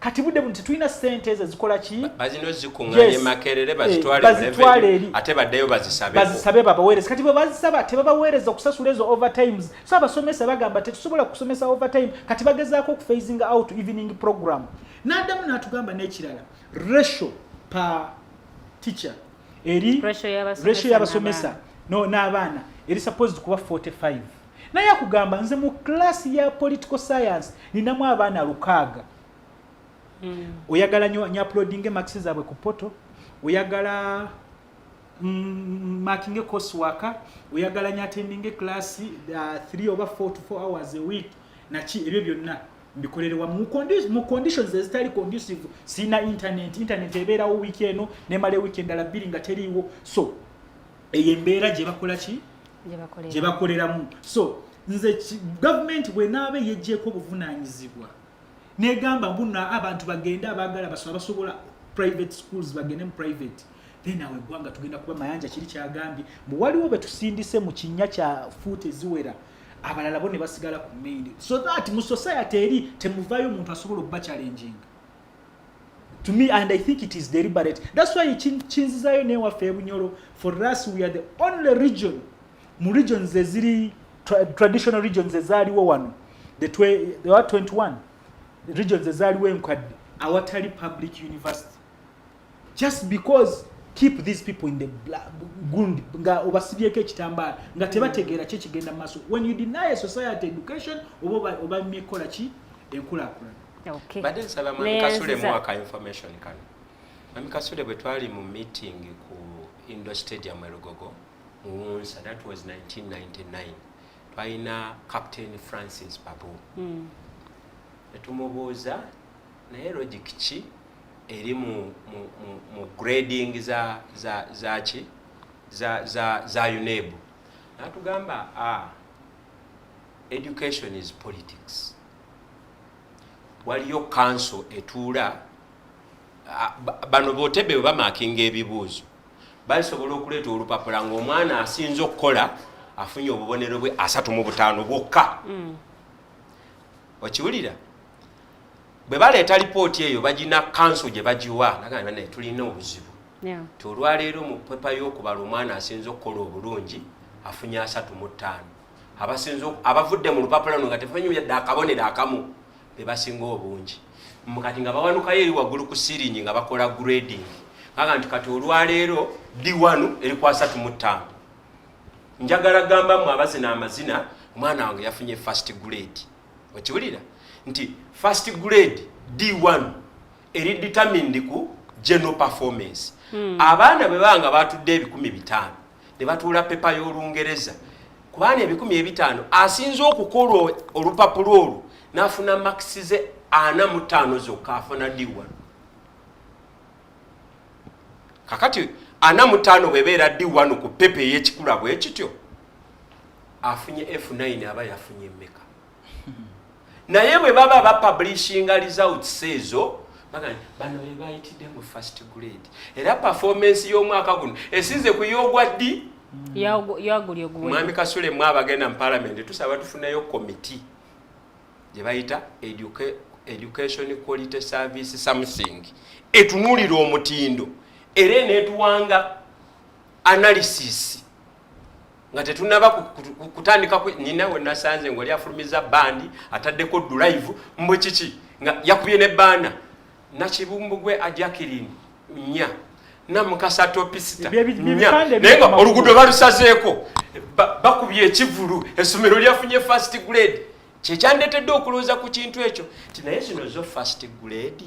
kati budde bunti tuina sente ezikola ki bazino zikunganye Makerere bazitwale ate baddeyo bazisabe babaweereza kati bazisaba tebabaweereza okusasula ezo overtimes so abasomesa bagamba tetusobola kusomesa overtime kati bagezaako phasing out evening program n'addamu n'atugamba n'ekirala ratio per teacher eri ratio y'abasomesa n'abaana eri supposed kuba 45 naye akugamba nze mu class ya political science ninamu abaana 6 oyagala nya uploading marks zabwe ku poto oyagala marking coursework oyagala nya attending class 3 over 4 to 4 hours a week nachi ebyo byonna mbikolerewa mu conditions ezitali conducive sina internet ebeera weekend ne male weekend ala billing ateriwo so eyembeera je bakola ki je bakoleramu so nze government wenabe yejjeko buvunanyizibwa negamba mbuna abantu bagenda abagala basobola private schools bagende mu private then awe gwanga tugenda kuba mayanja kiri kyagambye mbu waliwo betusindise mu kinnya kya foot eziwera abalala bone basigala ku main so that mu society eri temuvayo omuntu asobola okuba challenging to me and I think it is deliberate that's why chinzizayo ne waffe ebunyoro for us we are the only region mu regions eziri traditional regions ezaliwo wano there are 21 regions ezaliwo enkadde awatali public university just because keep these people in the gundi nga obasibyeko ekitambala nga tebategeera kye kigenda maaso when you deny a society education oba mikola ki enkulakulana okay badde nsaba Mwami Kasule mwaka information kano Mwami Kasule bwe twali mu meeting ku Indo Stadium Erogogo mu that was 1999 twalina Captain Francis Babu netumubuuza naye logic ki eri mu grading za UNEB natugamba education is politics. Waliyo council etuula bano botebe bwe bamakinga ebibuuzo basobola okuleeta olupapula ng'omwana asinze okukola afunye obubonero bwe 35 bwokka. Okiwulira bwe baleeta lipooti eyo bagina council gye bagiwa nagamba naye tulina obuzibu olwaleero mu pepa y'okubala omwana asinze okukola obulungi afunye 35 abavudde mu lupapula luno nga tefunye yadde akabonero akamu be basinga obungi kati nga bawanukayo eri waggulu ku siringi nga bakola grading kaga nti kati olwaleero D1 eri ku 35. Njagala gamba mu abazina amazina omwana wange yafunye first grade. Okiwulira nti first grade D1 eri determined ku general performance. Abaana bwe banga batudde 15 ne batuula pepa y'Olungereza kubanga 15 asinze okukola olupapula olwo n'afuna maxize 45 zokka afuna D1. Kakati 45 bwebeera D1 ku pepa ey'ekikula bwe kityo afunye F9 aba yafunye mmeka. Naye bwe baba bapublishinga results ezo bano be bayitidde mu first grade era performance y'omwaka guno esinze kuyogwa ddi yagulyo gwe Mwami Kasule mwabagenda mu parliament tusaba tufuneyo committee gye bayita education quality service something etunulira omutindo era netuwanga analysis nga tetunaba kutandika nina we nasanze ngoli afulumiza bandi ataddeko drive mbwe kiki nga yakubye ne bana na kibumbugwe ajakirini nya na mukasa topisita nya nenga olugudo balusazeeko bakubye ekivulu esomero lyafunye first grade kyekyandetedde okuloza ku kintu ekyo tinaye zino zo first grade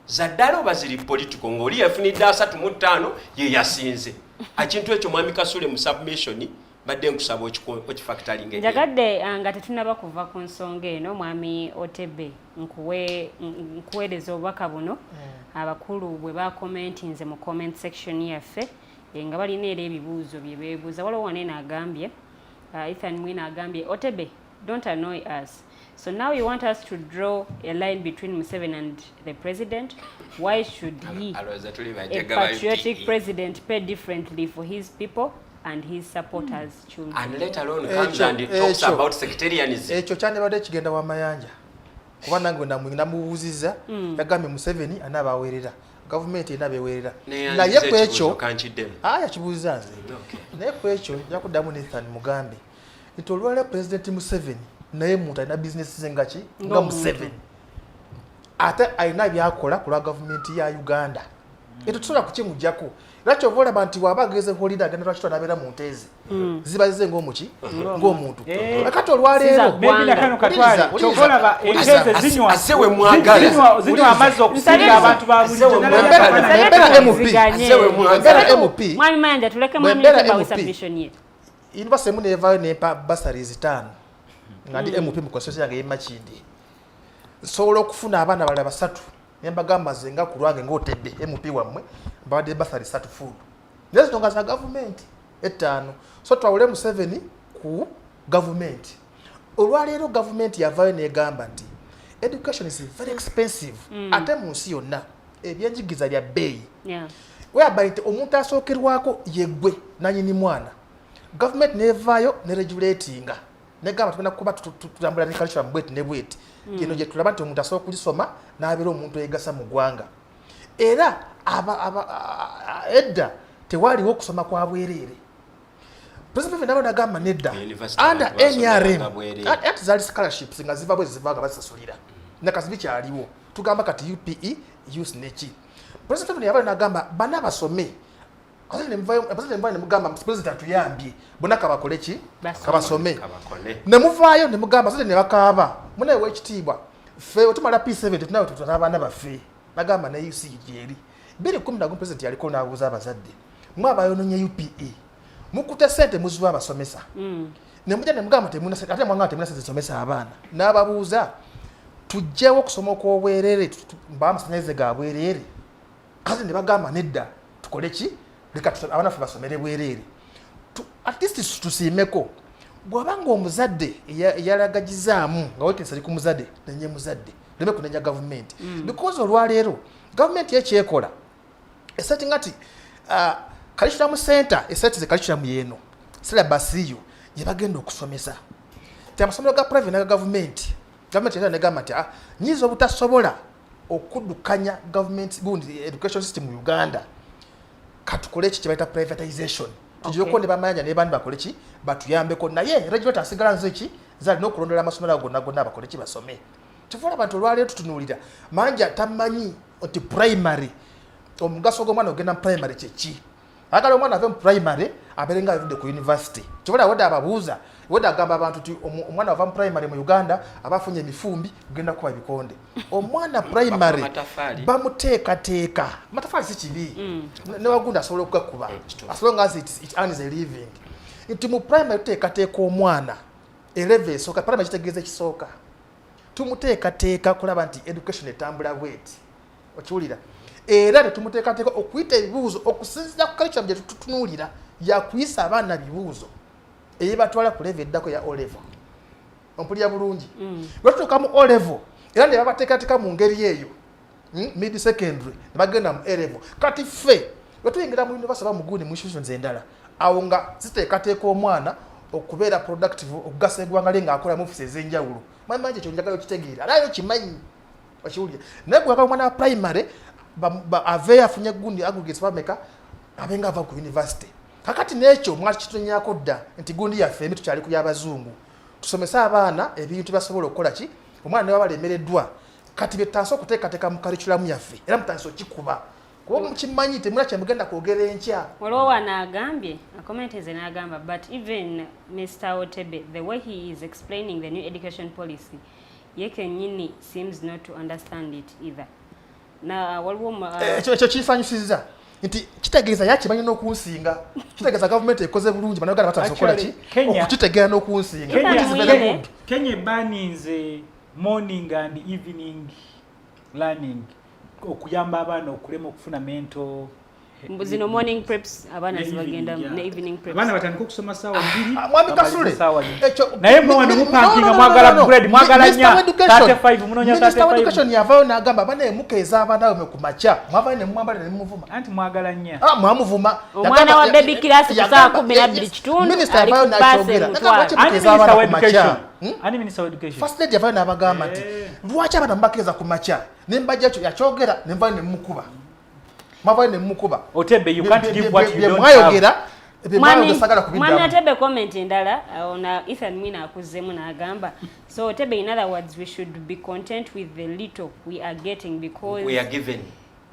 zaddala oba ziri political ng'oli yafunidde 35 ye yasinze ekintu ekyo Mwami Kasule mu submission badde nkusaba okifactoring njagadde nga tetunaba kuva ku nsonga eno Mwami Otebe nkuweereza obubaka buno abakulu bwe bakomentinze mu comment section yaffe nga balina era ebibuuzo bye beebuuza waliwo wanene agambye Ethan Mwina agambye Otebe don't annoy us. So now you want us to draw a line between Museveni and the president. Why should he, a patriotic president, pay differently for his people and his supporters' children? And let alone comes and it talks about sectarianism. Ekyo kyandibadde kigenda wa Mayanja. Kuba nange namubuuziza yagambye Museveni anaabaweerera. Gavumenti enaabeweerera. Naye ku ekyo yakibuuza nze. Naye ku ekyo nja kuddamu Nathan mugambe. Nti olwaleero President Museveni naye muntu alina bizinesi ze nga ki nga Museveni ate alina byakola ku lwa gavumenti ya Uganda ekyo tusobola kukimuggyako era kyova olaba nti waba ageze holiday agenda lwaki twanabeera mu nteezi ziba zize ng'omuki ng'omuntu kati olwaleero kyokolaba enteeze zinywa amazzi okusinga abantu ba bulijjo MP Mwami Mayanja tuleke Mwami Mayanja submission ye University emu neevaayo nempa basaries 5 nga ndi MP mu constituency yange y'Emakindi nsobola okufuna abaana balala 3 ne mbagamba ze nga ku lwange ng'Otebe MP wammwe mbadde basari 3 full naye zino nga za gavumenti 5 so twawule Museveni ku gavumenti olwaleero gavumenti yavaayo negamba nti education is very expensive ate mu nsi yonna ebyenjigiriza lya bbeeyi whereby nti omuntu asookerwako yeggwe nanyini mwana government nevaayo ne regulatinga negamba tugenda kuba tutambula ne culture mbweti ne bweti kino gye tulaba nti omuntu asobola okulisoma n'abeera omuntu eyegasa mu ggwanga era edda tewaliwo okusoma kwa bwereere President nabo nagamba nedda under NRM ati zaali scholarships nga ziva bwe ziva nga basasulira nakazibi kyaliwo tugamba kati UPE use neki President yabale nagamba bana basome ne mugamba president tuyambye bonna kabakole ki kabasome ne muvaayo ne mugamba sente ne bakaaba munaye w'ekitiibwa ffe otumala P7 tunawe tutuna abaana baffe nagamba ne UC gyeri 2010 president yaliko n'abuuza abazadde mwe abayononye UPE mukute sente muziwa abasomesa ne mujja ne mugamba temuna sente ate mwanga temuna sente zisomesa abaana n'ababuuza tujjewo okusoma okw'obwerere mbaamasanyalaze ga bwerere kazi ne bagamba nedda tukole ki leka abaana ffe basomere bwerere at least tusiimeko bw'obanga omuzadde eyalagajizaamu nga wekensa li ku muzadde nenye muzadde leme kunenya gavumenti because olwaleero gavumenti ekyekola esati ngati curriculum center esati curriculum yeno syllabus yo ye bagenda okusomesa amasomero ga private na gavumenti era negamba nti nyiza obutasobola okuddukanya government bundi education system mu Uganda katukole ki kibaita privatization tujyoko ne Mayanja ne bandi bakole ki batuyambeko naye regulator asigala nze ki zali n'okulondera amasomero gonna abakole ki basome tuvola abantu olwaleero tutunuulira Mayanja tamanyi nti primary omugaso gw'omwana ogenda mu primary kyeki agala omwana ave mu primary abeerenga avudde ku university tuvola wadde ababuuza wadde agamba abantu ti omwana ava mu primary mu Uganda abafunye emifumbi genda kuba ebikonde omwana primary bamuteekateeka matafaali si kibi newagunda asobola okugakuba as long as it earns a living nti mu primary tuteekateeka omwana eleve esooka primary kitegeeza ekisooka tumuteekateeka kulaba nti education etambula bweti okiwulira era netumuteekateeka okuyita ebibuuzo okusinziira ku curriculum gye tutunuulira yakuyisa abaana bibuuzo eyebatwala ku level eddako ya O-level ompulira bulungi bwe tutuuka mu O-level era ne babateekateeka mu ngeri eyo mid secondary ne bagenda mu A-level kati ffe bwe tuyingira mu university oba mugundi mu institutions endala awo nga ziteekateeka omwana okubeera productive okugasa eggwanga lye ng'akola mu ofisi ez'enjawulo Mayanja ekyo njagala okitegeera nayo kimanyi okiwulira naye gwe omwana wa primary aveeyo afunye gundi aggregates bameka abenga ava ku university kakati n'ekyo mwaki kitonyako dda nti gundi yaffe emi tukyali ku y'abazungu tusomesa abaana ebintu basobola okukola ki omwana ne balemereddwa kati bettansa okuteekateeka mu curriculum yaffe era mutandisa okikuba kuba mukimanyi temuna kyemugenda kwogera enkya waliwo wanaagambye akomenteze n'agamba but even Mr. Otebe the way he is explaining the new education policy ye kennyini seems not to understand it either na waliwo ekyo kifanyisiza nti kitegeeza yakimanyi n'okunsinga kitegeeza gavumenti ekoze bulungi banagala batandisa okukola ki okukitegeera n'okunsinga Kenya bannings morning and evening learning okuyamba abaana okulema okufuna mental zino morning preps abaana zibagenda ne evening preps abaana batandika okusoma saawa 2 mwami Kasule ekyo naye mwana mupampinga mwagala bread mwagala nya 35 munonya 35 education yavayo n'agamba abaana emukeeza abaana mu kumacha mwavayo ne mwambala ne muvuma anti mwagala nya mwamuvuma omwana wa baby class ku saa 12 kitundu minister yavayo n'akyogera emukeeza abaana ku macha ani minister of education first lady yavayo n'abagamba nti lwaki abaana mbakeeza ku macha ne mbajja yakyogera ne mvayo ne mukuba mavayo ne mukuba Otebe you can't give what you don't mwayogera mwami Otebe comment endala ona Ethan Mwina akuzemu n'agamba so Otebe in other words we should be content with the little we are getting because we are given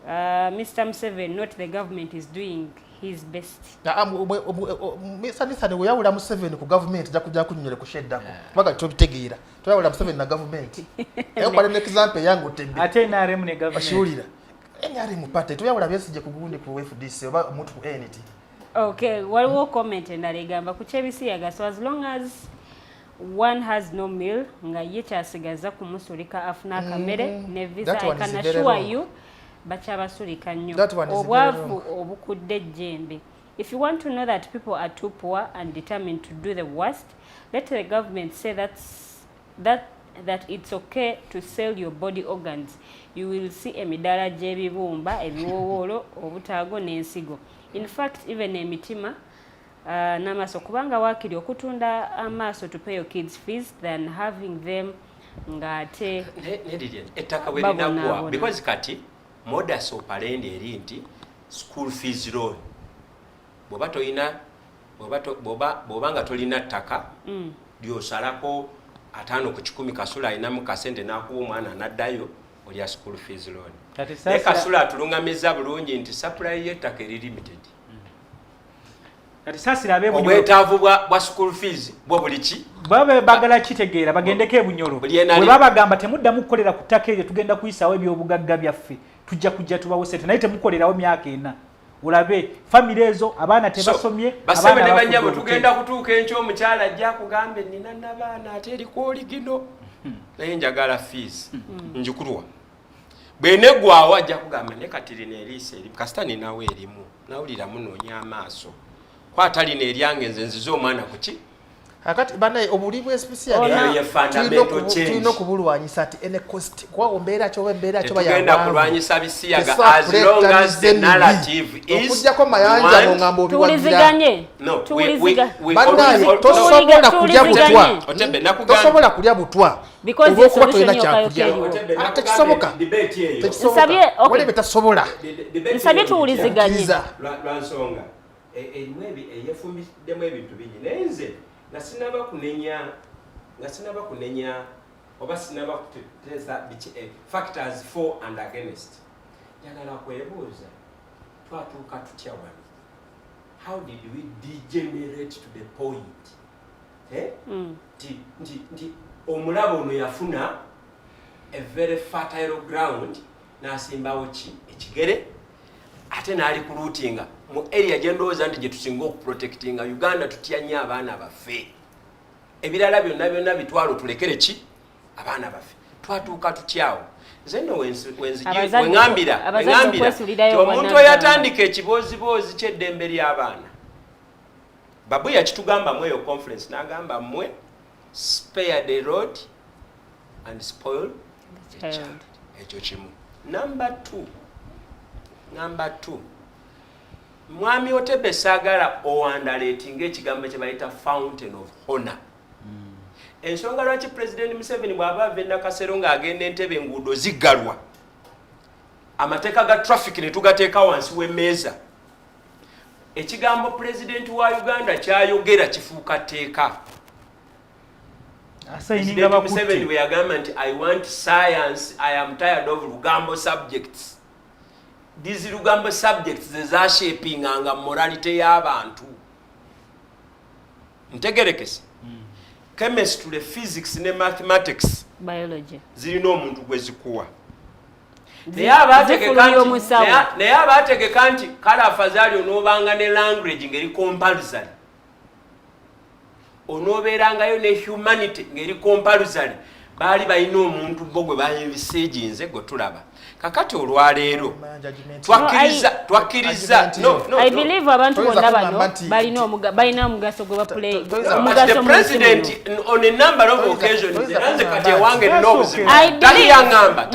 Mr. Museveni not the government is doing his best Mr. weyawula Museveni ku government jakuja kunyonyere kusheddako baga tobitegeera tuyawula Museveni na government eyo pale example yangu Otebe ate NRM ne government ashulira NRM pate tuyawula byesije kugundi ku FDC oba omuntu ku NT okay waliwo comment endala egamba ku kyebisiyaga so as long as one has no meal nga ye kyasigaza kumusulika afuna akamere ne visa I can assure you bachabasulika nnyo obwavu obukudde ejjembe if you want to know that people are too poor and determined to do the worst let the government say that it's okay to sell your body organs you will see emidala gy'ebibumba ebiwowoolo obutaago n'ensigo in fact even emitima n'amaaso kubanga waakiri okutunda amaaso to pay your kids fees than having them ng'ate ettaka bwe linagwa because kati modus operandi eri nti school fees loan bw'oba nga tolina ttaka lyosalako 5 ku 10 Kasule alinamu kasente n'akuwa omwana n'addayo olya school fees loan naye Kasule atuluŋŋamizza bulungi nti supply y'ettaka eri limited kati saasira obwetaavu bwa school fees bwo buli ki babe bagala kitegeera bagendeko ebunyolo bwe babagamba temuddamu kukolera ku ttaka eryo tugenda kuyisaawo ebyobugagga byaffe tujja kujja tubawo sente naye temukolerawo myaka 4 ulabe family ezo abaana tebasomye basebe ne banyabo tugenda kutuuka enkyo omukyala ajja kugambe nina nabaana ate erikoli gino naye njagala fees njikulwa bwene gwawo ajja kugamba ne katirina eriisa eri kasita ninawe erimu nawulira munoonya amaaso kwatalina eryange nze nzize omwana kuki akati banaye obuli bwe special tulina okubulwanyisa ati ene cost kwa mbeera kyo mbeera kyo bayagenda kulwanyisa bisiyaga as long as the narrative is okujjako mayanja n'oŋŋamba tuwuliziganye banaye tosobola kulya butwa tosobola kulya butwa olw'okuba tolina kyakulya tekisoboka wali betasobola nsabye tuwuliziganye lwansonga erimu eyefumbiddemu ebintu bingi naye nze nga sinaba kunenya oba sinaba kuteesa factors for and against njagala kwebuuza twatuuka tutya wano how did we degenerate to the point nti omulabo ono yafuna a very fertile ground n'asimbawo ekigere ate n'ali kuluutinga mu area gye ndowooza nti gye tusinga okuprotectinga Uganda tutya nnyo abaana baffe ebirala byonna bitwalo tulekere ki abaana baffe twatuuka tutyawo nze nno weŋŋambira omuntu oyatandika ekiboozibozi ky'eddembe ly'abaana babu yakitugamba mu eyo conference n'agamba mmwe spare the road and spoil the child ekyo kimu number two mwami Otebe saagala owandaleetinga ekigambo kye bayita fountain of honor ensonga lwaki President Museveni bw'aba ava e Nakasero ng'agenda Entebbe enguudo ziggalwa amateeka ga traffic ne tugateeka wansi w'emmeeza ekigambo President wa Uganda kyayogera kifuuka tteeka President Museveni bwe yagamba nti I want science, I am tired of Lugambo subjects. These Lugambo subjects zeshapinganga morality y'abantu. Ntegerekese. Chemistry, physics ne mathematics, biology zirina omuntu gwe zikuwa. Naye abategeka nti kale afazali onoobanga ne language ngeri compulsory. Onoobeerangayo ne humanity ngeri compulsory. Baali balina omuntu bo gwe bayinvisejinze gwe tulaba. Kakati olwaleero twakkiriza I believe abantu bonna bano balina omugaso gwe baplay omugaso the president on a number of occasions nze kati ewange n'obuzibu taliyangamba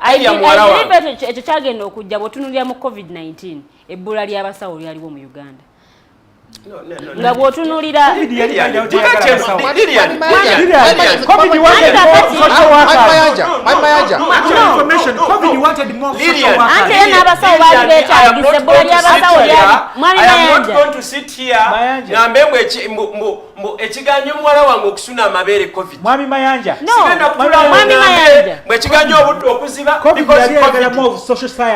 I believe ekyo kyagenda okujja bw'otunulira mu COVID-19 ebbula ly'abasawo lyaliwo mu Uganda nga bw'otunulira ante n'abasawo baali beetagisa ebbula ly'abasawo lyali mbu ekiganyo omuwala wange okusuna amabeere covid mwami Mayanja bwe ekiganyo obudde okuziba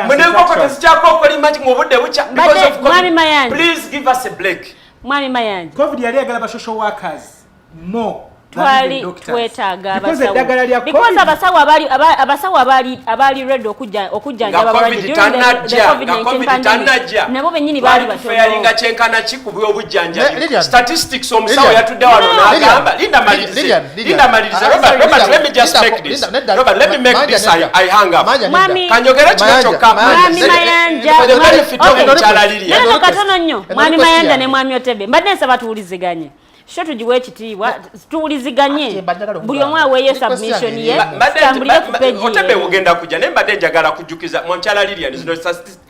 munenkoko tezikyako okolima nti ng'obudde bukya because of COVID. Please give us a break. Mwami Mayanja COVID yali agala ba social workers more twali twetaaga abasawo abali ready okujjanja abalwadde nabo bennyini baali batono yalinga kyenkana kikubya obujjanja statistics omusawo yatudde wano n'agamba Linda maliriza Robert let me just make this Robert let me make this I hang up kanyogera kino kyokka Mwami Mayanja neno katono nnyo Mwami Mayanja ne Mwami Otebe mbadde nsaba tuwuliziganye sho tujiwe ekitiibwa tuwuliziganye buli omu aweeyo submission ye tambulire ku page ye Otebe ogenda kujja naye mbadde njagala kujjukiza Monkyala Lilian zino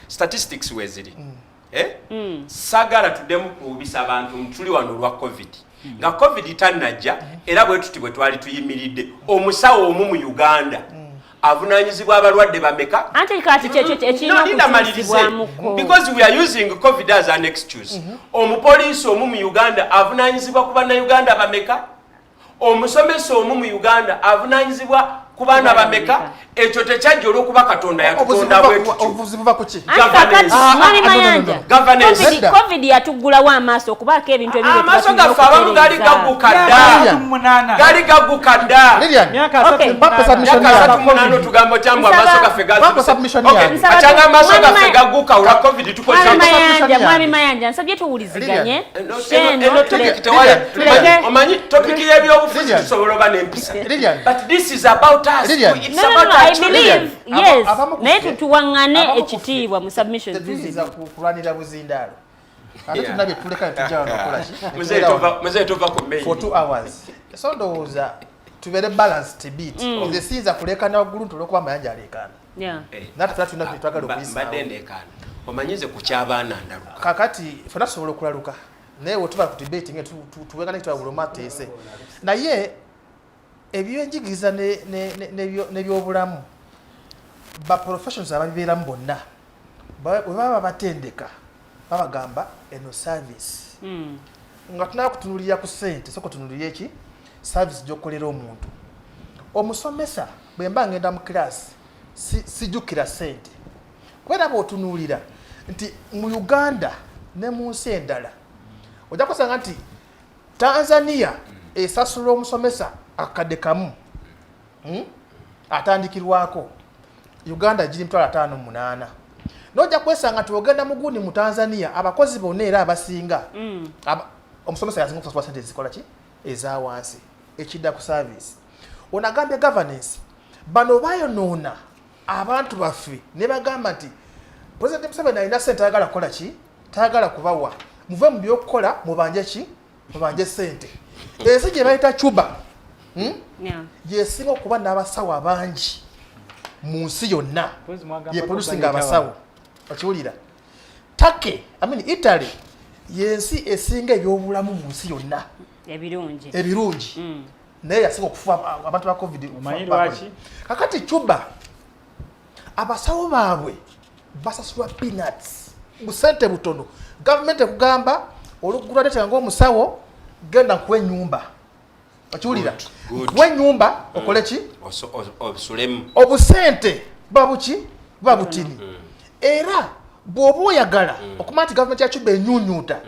statistics weziri sagala tuddemu kuubisa abantu tuli wano olwa covid nga covid tannajja era bwe tuti bwe twali tuyimiridde omusawo omu mu Uganda avunanyizibwa abalwadde bameka anti kati kyekyo ekinakutisibwamuko because we are using covid as an excuse omupoliisi omu mu Uganda avunanyizibwa ku bannayuganda bameka omusomesa omu mu Uganda avunanyizibwa ku baana bameka ekyo tekyajja olw'okuba Katonda yatutonda bwetutu. Obuzibu buva ku ki? Mwami Mayanja, COVID yatuggulawo amaaso okubaako ebintu ebyo amaaso gaffe abamu gali gaguka dda. Gali gaguka dda. Myaka 3 tugamba kyambu amaaso gaffe gaguka. Akyanga amaaso gaffe gaguka olwa COVID tukozesa. Mwami Mayanja, nsabye tuwuliziganye. Omanyi topiki y'ebyobufuzi tusobola oba n'empisa. But this is about us. It's about I believe, yes. Naye tutuwangane ekitiibwa mu submission visit. Kulwanira buzindaalo. Ate tunabye tuleka tujawa nokola ki? Mzee tova ku main. For 2 hours. So ndowooza tubeere balanced bit. Of the scenes akuleka na waggulu ntolekuba Mayanja alekana. Yeah. Natutula tulina twagala okuyisa. Mbadde ndekana. Omanyize ku ky'abaana ndaluka. Kakati fena tusobola okulaluka. Naye wetuba ku debate nga tuwekane twabuloma teese. Naye ebyenjigiriza n'ebyobulamu ba professionals ababibeeramu bonna bwe baba batendeka babagamba eno service nga tunaba kutunulira ku ssente so kutunulira eki service gy'okolera omuntu omusomesa bwe mba ngenda mu class sijjukira ssente kubera bw'otunuulira nti mu Uganda ne mu nsi endala ojja kusanga nti Tanzania esasula omusomesa akadde kamu atandikirwako Uganda giri $58 nojja kwesanga nti ogenda mugundi mu Tanzania abakozi bonna era abasinga omusomesa yasinga okusasula ssente ezikola ki eza wansi ekidda ku service onagambye governance bano bayonoona abantu baffe ne bagamba nti President Museveni alina ssente ayagala kukola ki tayagala kubawa muve mu by'okukola mubanje ki mubanje ssente ensi gye bayita Cuba yesinga okuba n'abasawo abangi mu nsi yonna ye producing abasawo okiwulira Italy yensi esinga ebyobulamu mu nsi yonna ebirungi naye yasinga okufa abantu ba COVID. Kakati Cuba abasawo baabwe basasulwa peanuts busente butono government ekugamba olugula dete ng'omusawo genda kuwa ennyumba okiwulira kuwa ennyumba okole ki obusente babuki babutini era bw'oba oyagala okumanya nti gavumenti ya Cuba enyunyuuta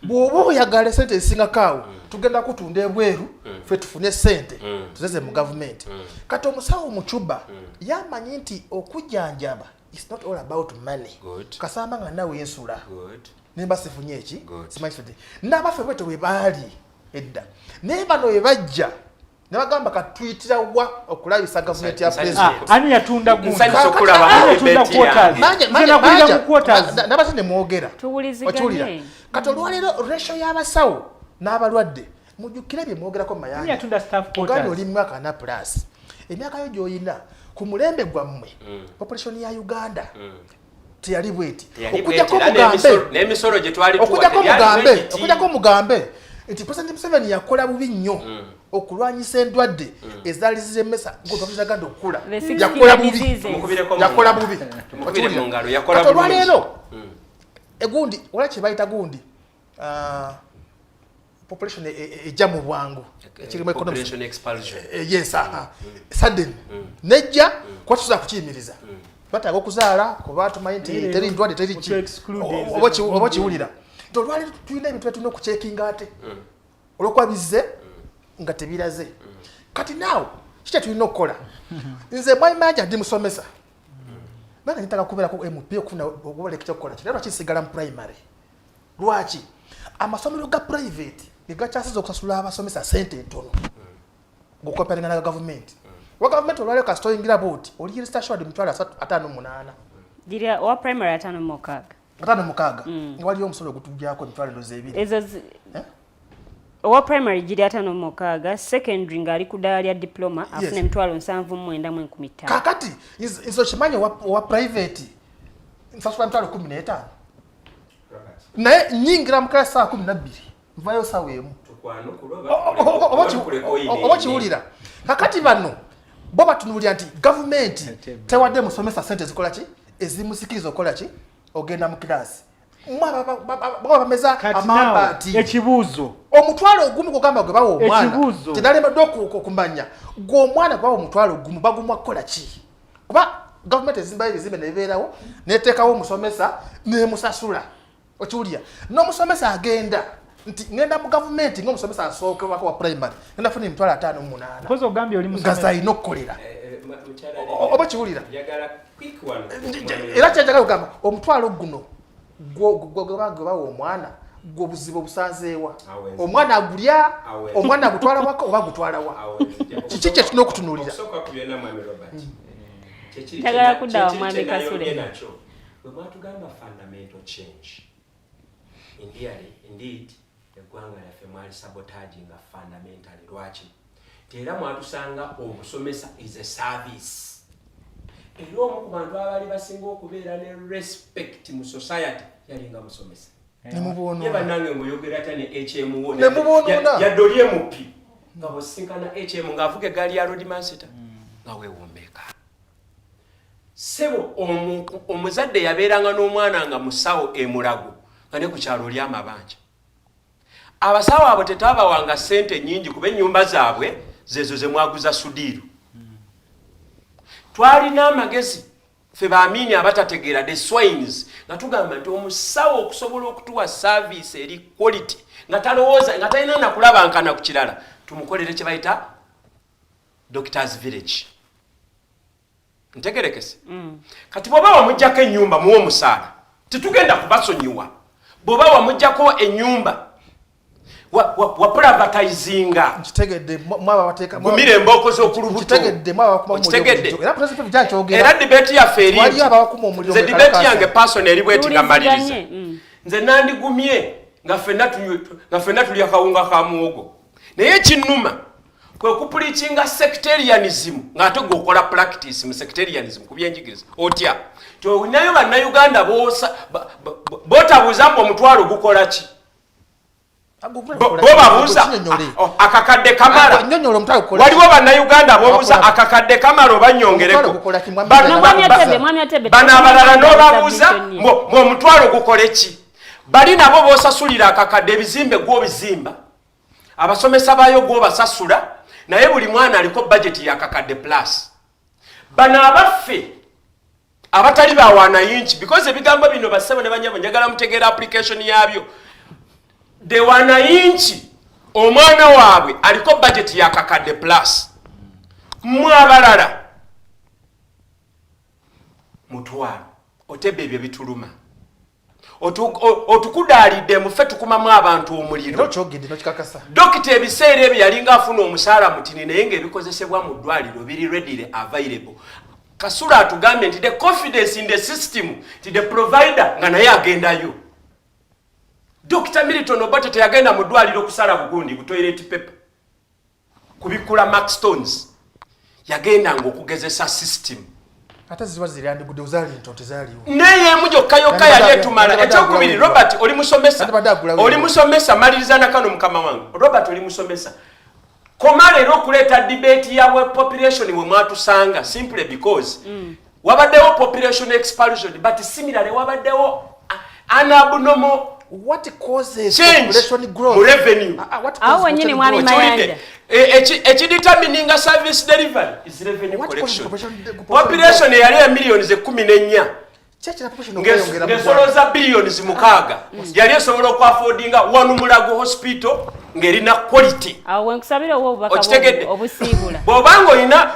bw'oba oyagala esente ezisingakaawo tugenda kutunda ebweru ffe tufune sente tuzeze mu gavumenti kati omusawo mu Cuba yamanyi nti okujjanjaba it's not all about money kasamba nga nawe ensula nemba sifunye eki simanyi fete n'abaffe bwete bwe baali edda naye bano bwe bajja ne bagamba katuyitira wa okulabisa gavumenti ya president ani yatunda gundi nsanyusa okulaba nabate ne mwogera tuwuliziganye kati olwaleero ratio y'abasawo n'abalwadde mujjukire bye mwogerako Mayanja oganda oli mwaka na plus emyaka yo gy'oyina ku mulembe gwammwe population ya Uganda teyali bweti okujjako mugambe nti President Museveni yakola bubi nnyo okulwanyisa endwadde ezaali ziremesa ng'otwatuzaganda okukula yakola bubi olwaleero egundi ola kye bayita gundi population ejja mu bwangu ekirimu yes sudden nejja kuba tusobola kukiyimiriza bataaga okuzaala kuba tumanyi nti teri ndwadde teri ki oba kiwulira nti olwaleero tulina ebintu byetulina okucekinga ate olwokuba bizze nga tebiraze kati naawe kikya tulina okukola nze Mwami Mayanja ndi musomesa nana nitaka kubeerako MP okufuna okubaleka ekyokukola kiri lwaki nsigala mu primary lwaki amasomero ga private gegakyasiza okusasula abasomesa sente ntono ng'okopeeringa na gavumenti wa gavumenti olwaleero kasita oyingira booti oli register assured $58 dirya owa primary 56 nga waliyo omusolo ogutujjako $200 ezo owa primary giri 56 secondary ng'ali ku ddaala lya diploma afuna $79,500 kakati nze okimanyi owa private nsasula $15,000 naye nyingira mu klasi saa 12 nvayo sawa emu oba kiwulira kakati bano bo batunuulira nti gavumenti tewadde musomesa sente zikola ki ezimusikiriza okukola ki ogenda mu kilasi bameza amambati ekibuuzo omutwalo ogumu kugamba gwe bawa omwana tinalemeddwa okumanya gwe omwana gwawa omutwalo ogumu bagumwa kukola ki kuba government ezimba ebizimbe nebeerawo neteekawo omusomesa nemusasula okiwulira n'omusomesa agenda nti ngenda mu gavumenti ng'omusomesa asookebwako wa primary ngenda funa emitwalo 58 kozi ogambye oli nga zalina okukolera oba kiwulira era kyenjagala kugamba omutwalo guno gwe bawa omwana gwobuzibu obusanzeewa omwana agulya omwana agutwala waka oba agutwala wa kiki kye tulina okutunuulira njagala kuddawa mwami Kasule bwe mwatugamba fundamental change indeed eggwanga lyaffe mwali sabotage nga fundamentally lwaki nti era mwatusanga okusomesa is a service era omu ku bantu abaali basinga okubeera ne respect mu society yalinga musomesa ye bannange muyogera ata ne HM yaddoli emupi nga bwosinkana HM ng'avuga eggaali ya road master nga weewombeeka sebo omuzadde yabeeranga n'omwana nga musawo emulago nga ne ku kyalo oli amabanja abasawo abo tetwabawanga ssente nnyingi kuba ennyumba zaabwe zezo ze mwaguza sudiiru twalina amagezi ffe baamini abatategeera the swines nga tugamba nti omusawo okusobola okutuwa service eri quality nga talowooza nga talina nakulabankana ku kirala tumukolere kye bayita doctors village ntegerekese kati bw'oba wamuggyako ennyumba muwa omusaala titugenda kubasonyiwa bw'oba wamuggyako ennyumba waprivatizinga gumira embooko z'okulubuto era dibeeti yaffe nze dibeeti yange pason eri bweti nga maliriza nze nandigumye nga ffenna tuli akawunga ka muwogo naye kinnuma kwe kupulikinga sectarianism ng'ate gweokola practice mu sectarianism ku byenjigiriza otya ti olinayo bannayuganda bootabuuza mbu omutwalo gukola ki bobabuuza akakadde kamala waliwo bannayuganda boobuuza akakadde kamala obanyongereko bano abalala n'obabuuza omutwalo gukole ki bali nabo boosasulira akakadde ebizimbe gw'obizimba abasomesa baayo gw'obasasula naye buli mwana aliko budget ya kakadde plus bano abaffe abatali bawaana yinki because ebigambo bino basebo ne banyabo njagala mutegeera application yabyo de wana yinki omwana waabwe aliko budget ya kakadde plus mwabalala mutwalo Otebe ebyo bituluma otukudaalidde muffe tukumamu abantu omuliro dokita ebiseera ebyo yalinga afuna omusaala mutini naye ng'ebikozesebwa mu ddwaliro biri readily available Kasule atugambye nti the confidence in the system ti the provider nga naye agendayo Dr. Milton Obote teyagenda mu ddwaliro kusala bugundi ku toilet paper kubikula Mark Stones yagenda ng'okugezesa system ate ziba ziri andigudde uzali ntote zaliwo naye mujokka yokka yali etumala ekyokubiri Robert oli musomesa maliriza na kano mukama wange Robert oli musomesa komale ero okuleeta debate ya population we mwatusanga simply because wabaddewo population explosion but similarly wabaddewo an abnormal what causes population growth revenue awo nyine mwami Mayanja ekidetermininga service delivery is revenue collection population yali ya millions 14 ngesoloza billions 6 yali esobola okwaffordinga wanu Mulago hospital ng'erina quality awo nkusabira wo obubaka obusiibula bw'obanga olina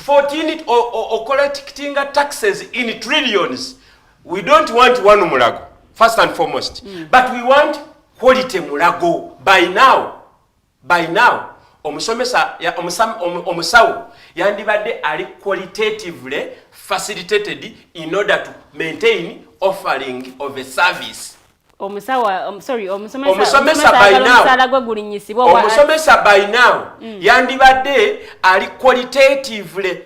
14 collectinga taxes in trillions we don't want wanu Mulago first and foremost but we want quality Mulago by now omusawo yandibadde ali qualitatively facilitated in order to maintain offering of a service omusomesa by now yandibadde ali qualitatively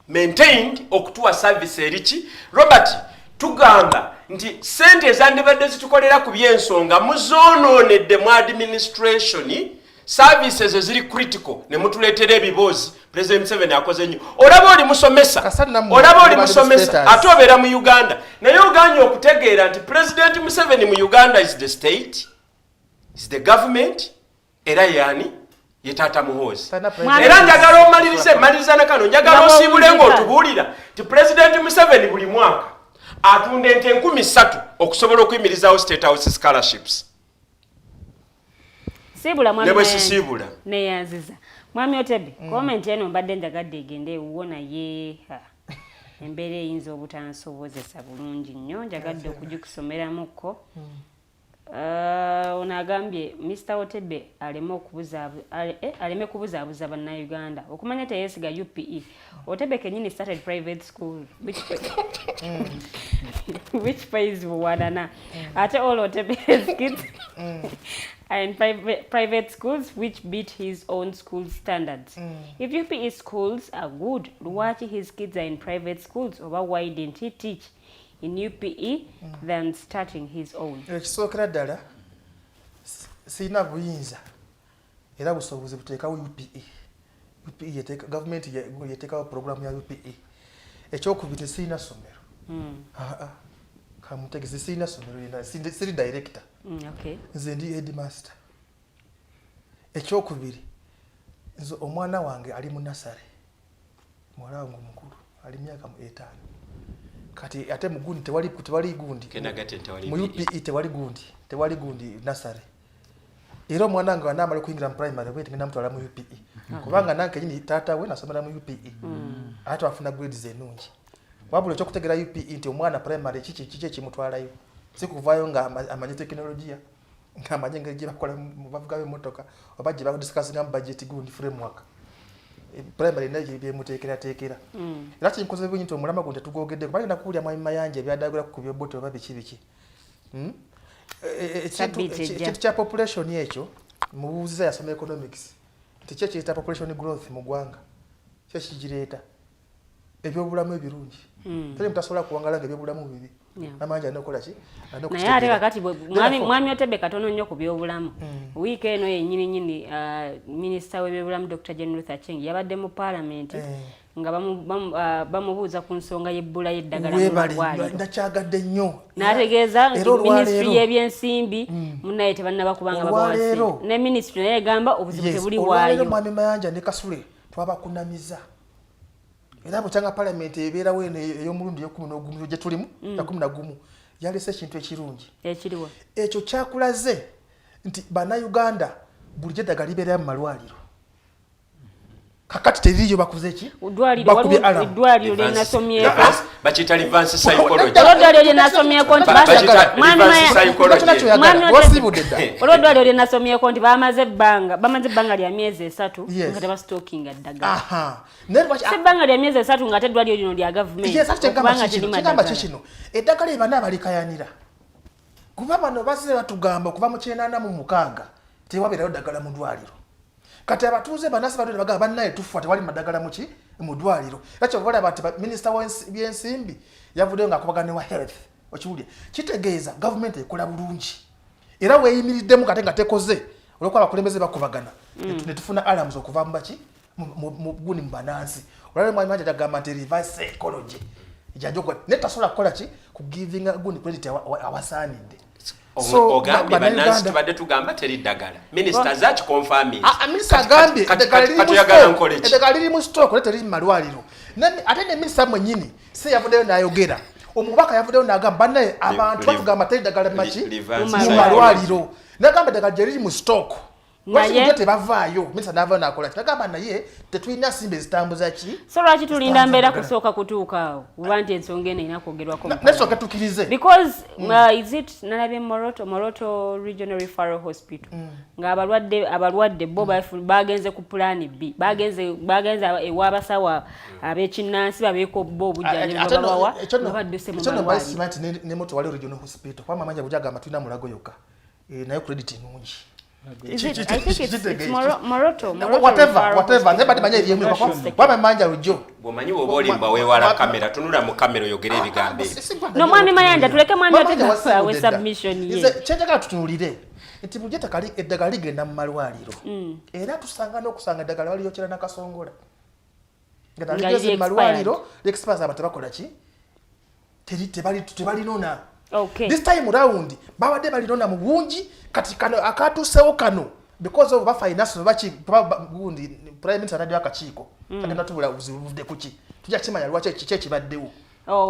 maintained okutuwa service eriki Robert tugamba nti sente ezandibadde zitukolera ku byensonga muzonoonedde mu administration services eziri critical ne mutuleetera ebibozi President Museveni akoze nnyo olaba oli musomesa ate obeera mu Uganda naye oganye okutegeera nti President Museveni mu Uganda is the state is the government era yani ye taata muhoozi era njagala omaliriza nakano njagala osiibule ng'otubuulira ti President Museveni buli mwaka atunda ente 3,000 okusobola okuyimirizaawo State House scholarships. Sibula mwami nebwesisiibula neyanziza mwami Otebe komenti eno mbadde njagadde egende ewuwo naye embeera eyinza obutansobozesa bulungi nnyo njagadde okugikusomeramuko. Ono agambye Mr. Otebe aleme kubuzaabuza bannayuganda okumanya teyeesiga UPE. Otebe kenyini started private school which pays buwanana ate all Otebe's kids are in private schools which beat his own school standards. If UPE schools are good, why his kids are in private schools, or why didn't he teach in UPE than starting his own? Ekisookera ddala sirina buyinza era busobozi buteekawo UPE. Government yeteekawo programu ya UPE. Ekyokubiri sirina ssomero. Kamutegezi sirina ssomero siri director. Nze ndi headmaster. Ekyokubiri nze omwana wange ali mu nasale. Muwala wange omukulu ali myaka 5. Kati ate mu gundi tewali gundi. Mu UPE tewali gundi nasale. Era omwana wange wanaamala okuyingira mu primary bwe tengenda mutwala mu UPE. Kubanga nange nyini taata we nasomera mu UPE. Ate afuna grades ennungi. Wabula ekyokutegera UPE nti omwana primary kiki ekimutwalayo. Si kuvaayo nga amanye tekinologiya nga amanye engeri gye bakola bavuga b'emmotoka oba gye badisikasinga mu budget gundi framework. Primary nayo byemuteekerateekera. Era kinkoze bungi nti omulama gundi tetugogedde kuba alina kuwulya mwami Mayanja byadagula ku byoboto oba biki. Ekintu kya population ekyo mubuuziza yasoma economics nti kye kiyita population growth mu ggwanga kye kigireeta ebyobulamu ebirungi. Teri mutasobola kuwangala nga ebyobulamu bibi. Namanja nokola ki? Naye ate kakati mwami Otebe katono nnyo ku byobulamu. Wiiki eno yennyini minisita w'ebyobulamu Dr. Jane Ruth Aceng yabadde mu parliament nga bamubuuza ku nsonga y'ebbula y'eddagala mu malwaliro. Ndakyagadde nnyo. N'ategeeza minisitule y'ebyensimbi munnaye tebannaba kubanga babawansi. Ne minisitule naye egamba obuzibu tebuli waayo. Olwaleero mwami Mayanja ne Kasule twabakunamiza. Era bukyanga parliament ebeerawo eno ey'omulundi y'okumi gye tulimu na 11 yalese ekintu ekirungi ekiriwa ekyo kyakulaze nti bannayuganda bulijjo eddagala libeera mu malwaliro kakati teririyo bakuze ki eddwaliro lye nasomyeko bakiyita reverse psychology olw'eddwaliro lye nasomyeko nti olw'eddwaliro lye nasomyeko nti bamaze ebbanga lya myezi 3 nga tebasitookinga ddagala si ebbanga lya myezi 3 nga ate eddwaliro lino lya gavumenti kubanga kigamba kikino eddagala ebana balikayanira kuba bano bazze batugamba okuva mu 1996 tewabeerayo ddagala mu ddwaliro. Kati abatuuze banasi badde bagamba bannaye tufa tewali madagala muki mu ddwaliro. Ekyo bala bati minister w'ensimbi yavudde nga akubagane wa health okiwulye kitegeeza government ekola bulungi era weeyimiriddemu kate nga tekoze olwokuba abakulembeze bakubagana ne tufuna alarms okuva mu baki mu guni mu banansi olwaleero mwami Mayanja agamba nti reverse psychology ejajogwa ne tasobola kukola ki ku giving guni credit awasaanidde. Ogambye bannansi tubadde tugamba teri ddagala minisita zaki confirming minisita agambye eddagala liri mu stock ate teri mu malwaliro ate ne minisita mwennyini si yavuddeyo n'ayogera omubaka yavuddeyo n'agamba bannaye abantu batugamba teri ddagala maki mu malwaliro n'agamba eddagala gye liri mu stock naye tebavaayo minisita n'avaayo n'akola nagamba naye tetulina nsimbi ezitambuza ki so lwaki tulinda mbeera kusooka kutuuka awo kuba nti ensonga eno erina kwogerwako nesooka tukkirize because is it nalabye Moroto Regional Referral Hospital nga abalwadde bo bagenze ku plan B bagenze ew'abasawo ab'ekinnansi babeeko bo obujjanjabi babawa nga badduse mu malwaliro ne moto wali Regional Hospital kwa Mayanja bujagamba tulina mulago yokka naye credit nnungi. I think it's Moroto. Whatever. Nebadi manya ebyemu kwa Mayanja rujo. Bomanyi obolimba wewala kamera tunula mu kamera oyogere ebigambo. No mwami Mayanja tuleke mwami Otebe we submission ye. Ize chenjagala tutunulire. Nti bujeta kali eddagala ligenda mu malwaliro. Era tusanga n'okusanga eddagala waliyo kira nakasongola. Ngada ligeze mu malwaliro l'expert abantu bakola ki? Tebali nona. Okay. This time round babadde balinona mu bungi kati kano akatusewo kano because of finance bachi gundi prime minister radio akachiiko kagenda tubula uzivude kuki tujja kimanya lwache kiche baddewo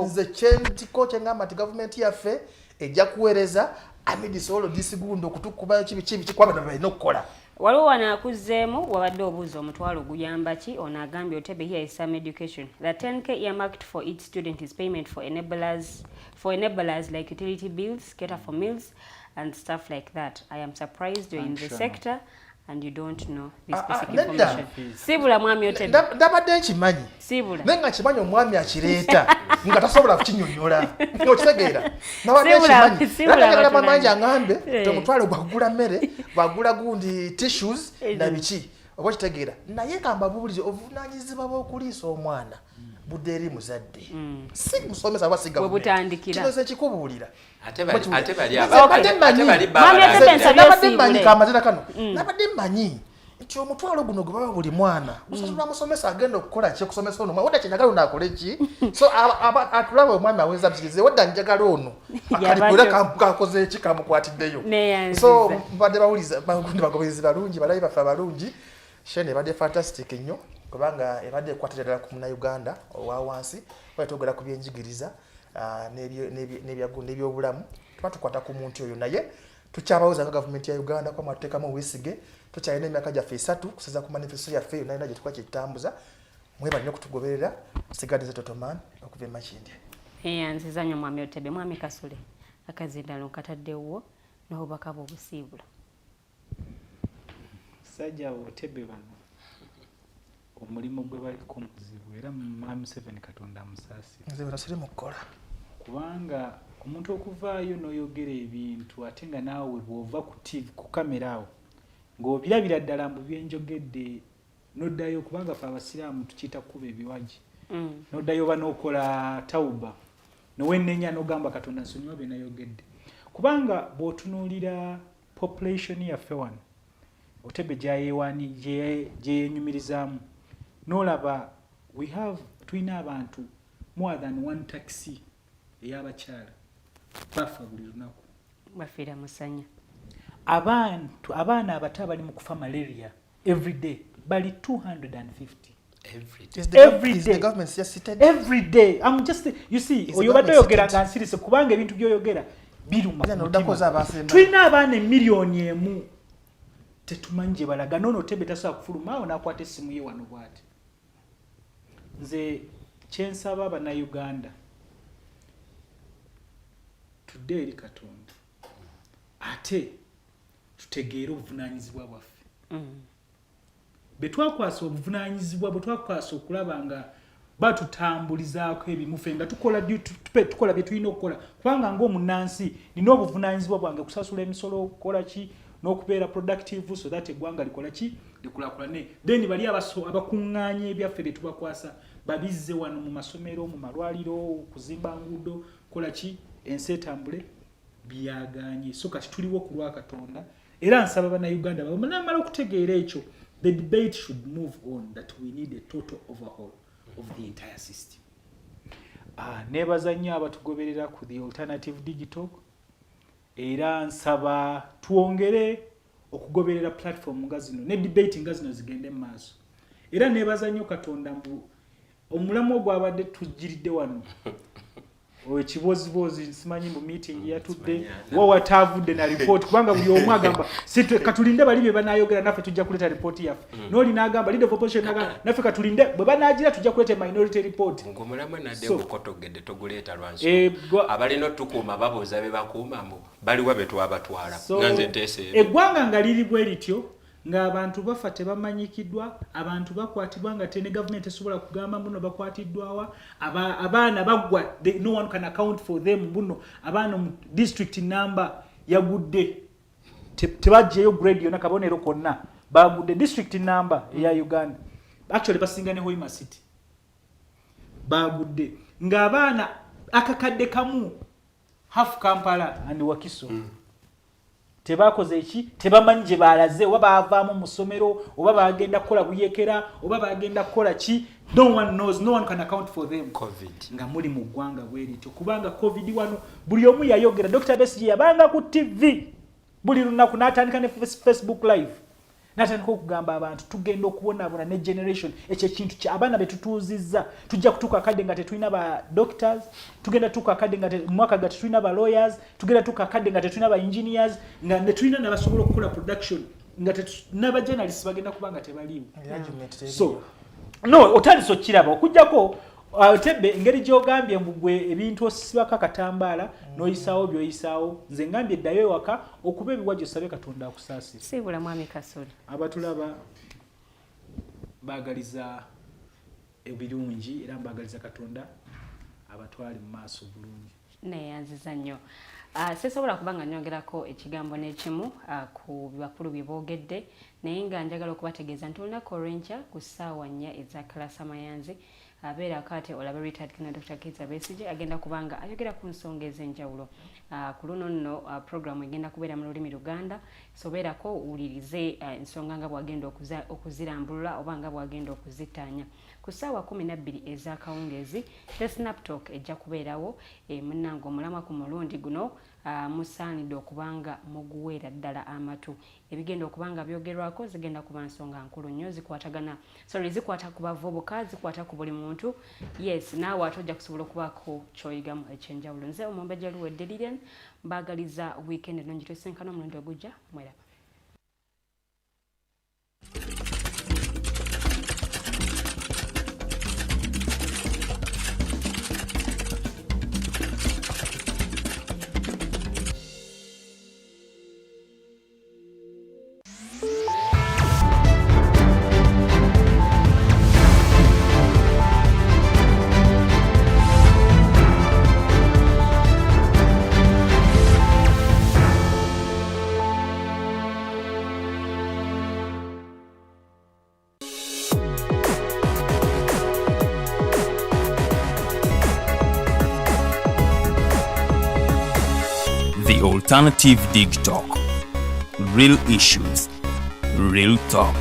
nze kyentiko kyengamba ti government yaffe ejja kuweereza amidis all this gundo okutukuba kibi kikwabana balina okukola waliwo wanakuzeemu wabadde obuuza omutwalo guyamba ki ono agambye Otebe here is some education the 10k earmarked for each student is payment for enablers like utility bills cater for meals and stuff like that. I am surprised you're in the sector and you don't know this specific information. Sibula mwami Otebe. Ndabadde nkimanyi. Sibula. Nenga kimanyi omwami akireeta nga tasobola kukinyonnyola. Okitegeera. Ndabadde nkimanyi. Sibula Mayanja ngambe temutwale gwagula mmere, bagula gundi tissues na biki. Oba kitegeera. Naye kamba bubulize obuvunaanyizibwa bw'okuliisa omwana. Budde eri muzadde. Si musomesa abasiga. Bwe butandikira. Kino se kikubuulira. Ate bali nabadde mmanyi nti omutwalo guno gwe baba buli mwana musasula musomesa agenda okukola ki okusomesa ono wadda kyenjagala ono akole ki so atulaba omwami aweza bikirize wadda njagala ono akalikwera kakoze eki kamukwatiddeyo so mbadde bawuliza bagundi bagoberezi balungi balabi baffe abalungi shene ebadde fantastic ennyo kubanga ebadde ekwatira ddala ku munnauganda owa wansi twogera ku byenjigiriza n'ebyobulamu tuba tukwata ku muntu oyo naye tukyabawuza nga gavumenti ya Uganda kwa mateekamu obwesige tukyalina emyaka gyaffe 3 kusaza ku manifesto yaffe yonna yonna gye tukuba kyetutambuza mwebali nnyo okutugoberera sigadde totoman okuva emakindi nziza nnyo mwami Otebe mwami Kasule akazindalo nkataddewo n'obubaka bw'obusiibula sajja Otebe bano omulimu gwe baliko muzibu era mwami 7 katonda musaasi nze basire mu kukola kubanga omuntu okuvaayo n'oyogera ebintu ate nga naawe bw'ova ku TV ku kamera awo ng'obirabira ddala mbu byenjogedde n'oddayo kubanga fe abasiraamu tukiyita kuba ebiwagi n'oddayo oba n'okola tawuba nowennenya n'ogamba katonda nsonyiwa bye nayogedde kubanga bw'otunuulira population yaffe wano Otebe gyeyenyumirizaamu n'olaba tulina abantu more than one taxi ey'abakyala bafa buli lunaku bafiira musanya abaana abato abali mu kufa malaria every day bali 250 every day. I'm just you see oyobadde oyogera nga nsirise kubanga ebintu by'oyogera biruma tulina abaana emiliyoni emu tetumanyi gye balaga noono Otebe tasobola kufuluma awo n'akwata essimu ye wano bw'ati nze kyensaba abannayuganda tudde eri Katonda ate tutegeere obuvunaanyizibwa bwaffe betwakwasa obuvunaanyizibwa bwe twakwasa okulaba nga batutambulizaako ebimufe nga tukola bye tulina okukola kubanga ng'omunnansi nina obuvunaanyizibwa bwange kusasula emisolo okukola ki n'okubeera productive so that eggwanga likola ki likulaakulane then bali abakuŋŋaanya ebyaffe bye tubakwasa babizze wano mu masomero mu malwaliro kuzimba nguudo kola ki ensi etambule byaganye so kati tuliwo ku lwa Katonda era nsaba bannayuganda bamala okutegeera ekyo the debate should move on that we need a total overhaul of the entire system. Nebaza nnyo abatugoberera ku the alternative Digitalk era nsaba tuongere okugoberera platform nga zino ne debate nga zino zigende mu maaso era nebaza nnyo Katonda mbu omulamu ogwabadde tujjiridde wano ekibozibozi nsimanyi mu meeting yatudde wawatavudde na report kubanga buli omu agamba katulinde bali bye banayogera naffe tujja kuleta report yaffe n'oli n'agamba leader of opposition n'agamba naffe katulinde bwe banaagira tujja kuleta minority report ng'omulamu nadde bukotogedde toguleeta lwansi abalina otukuuma babuuza be bakuuma mbu baliwa be twabatwala nanze nteese eggwanga nga liri bwe lityo ng'abantu bafa tebamanyikiddwa abantu bakwatibwa nga tene government esobola kugamba mbuno bakwatiddwawa abaana bagwa no one can account for them mbuno abaana mu district number yagudde tebajjeyo grade yonna kabonero konna bagudde district number eya Uganda actually basinga ne Hoima City bagudde ng'abaana akakadde kamu half Kampala and Wakiso tebakoze eki tebamanyi gye balaze oba baavaamu mu ssomero oba bagenda kukola buyekera oba bagenda kukola ki no one knows no one can account for them covid nga muli mu ggwanga bwerityo kubanga covid wano buli omu yayogera Dr. Besigye yabanga ku TV buli lunaku n'atandika ne Facebook live natandika okugamba abantu tugenda okubonaabona ne generation ekyo ekintu abaana betutuuzizza tujja kutuuka akadde nga tetulina ba doctors, tugenda tuuka akadde nga mwaka ga tetulina ba lawyers, tugenda tuuka akadde nga tetulina ba engineers, nga netulina nabasobola okukola production nga n'aba journalists bagenda kubanga tebaliiwo. So no otandise okiraba okujjako Otebe engeri gy'ogambye mbugwe ebintu osibako akatambaala n'oyisaawo by'oyisaawo nze ngambye eddayo ewaka okuba ebiwajjo osabe Katonda akusaasira. Siibula mwami Kasule. Abatulaba baagaliza ebirungi era mbaagaliza Katonda abatwale mu maaso bulungi. Neeyanziza nnyo. Sisobola kubanga nyongerako ekigambo n'ekimu ku bakulu bye boogedde naye nga njagala okubategeeza nti olunaku olw'enkya ku ssaawa 4 eza Kalasa Mayanzi abeera kate olaba retired Colonel Dr. Kizza Besigye agenda kubanga ayogera ku nsonga ez'enjawulo. Ku luno nno programu egenda kubeera mu lulimi Luganda, sobeerako uwulirize ensonga nga bwagenda okuzirambulula oba nga bwagenda okuzitaanya. Ku ssaawa 12 ez'akawungezi the Snap Talk ejja kubeerawo munnange omulamwa ku mulundi guno musaanidde okubanga muguweera ddala amatu. Ebigenda okubanga byogerwako zigenda kuba nsonga nkulu nnyo zikwata ku bavubuka, zikwata ku buli muntu. Yes, naawe ate ojja kusobola okubaako kyoyigamu ekyenjawulo. Nze Omumbejja Luwedde Lilian mbaagaliza weekend ennungi twesenkana omulundi ogujja mweraba. The Alternative Digitalk. Real issues, real talk.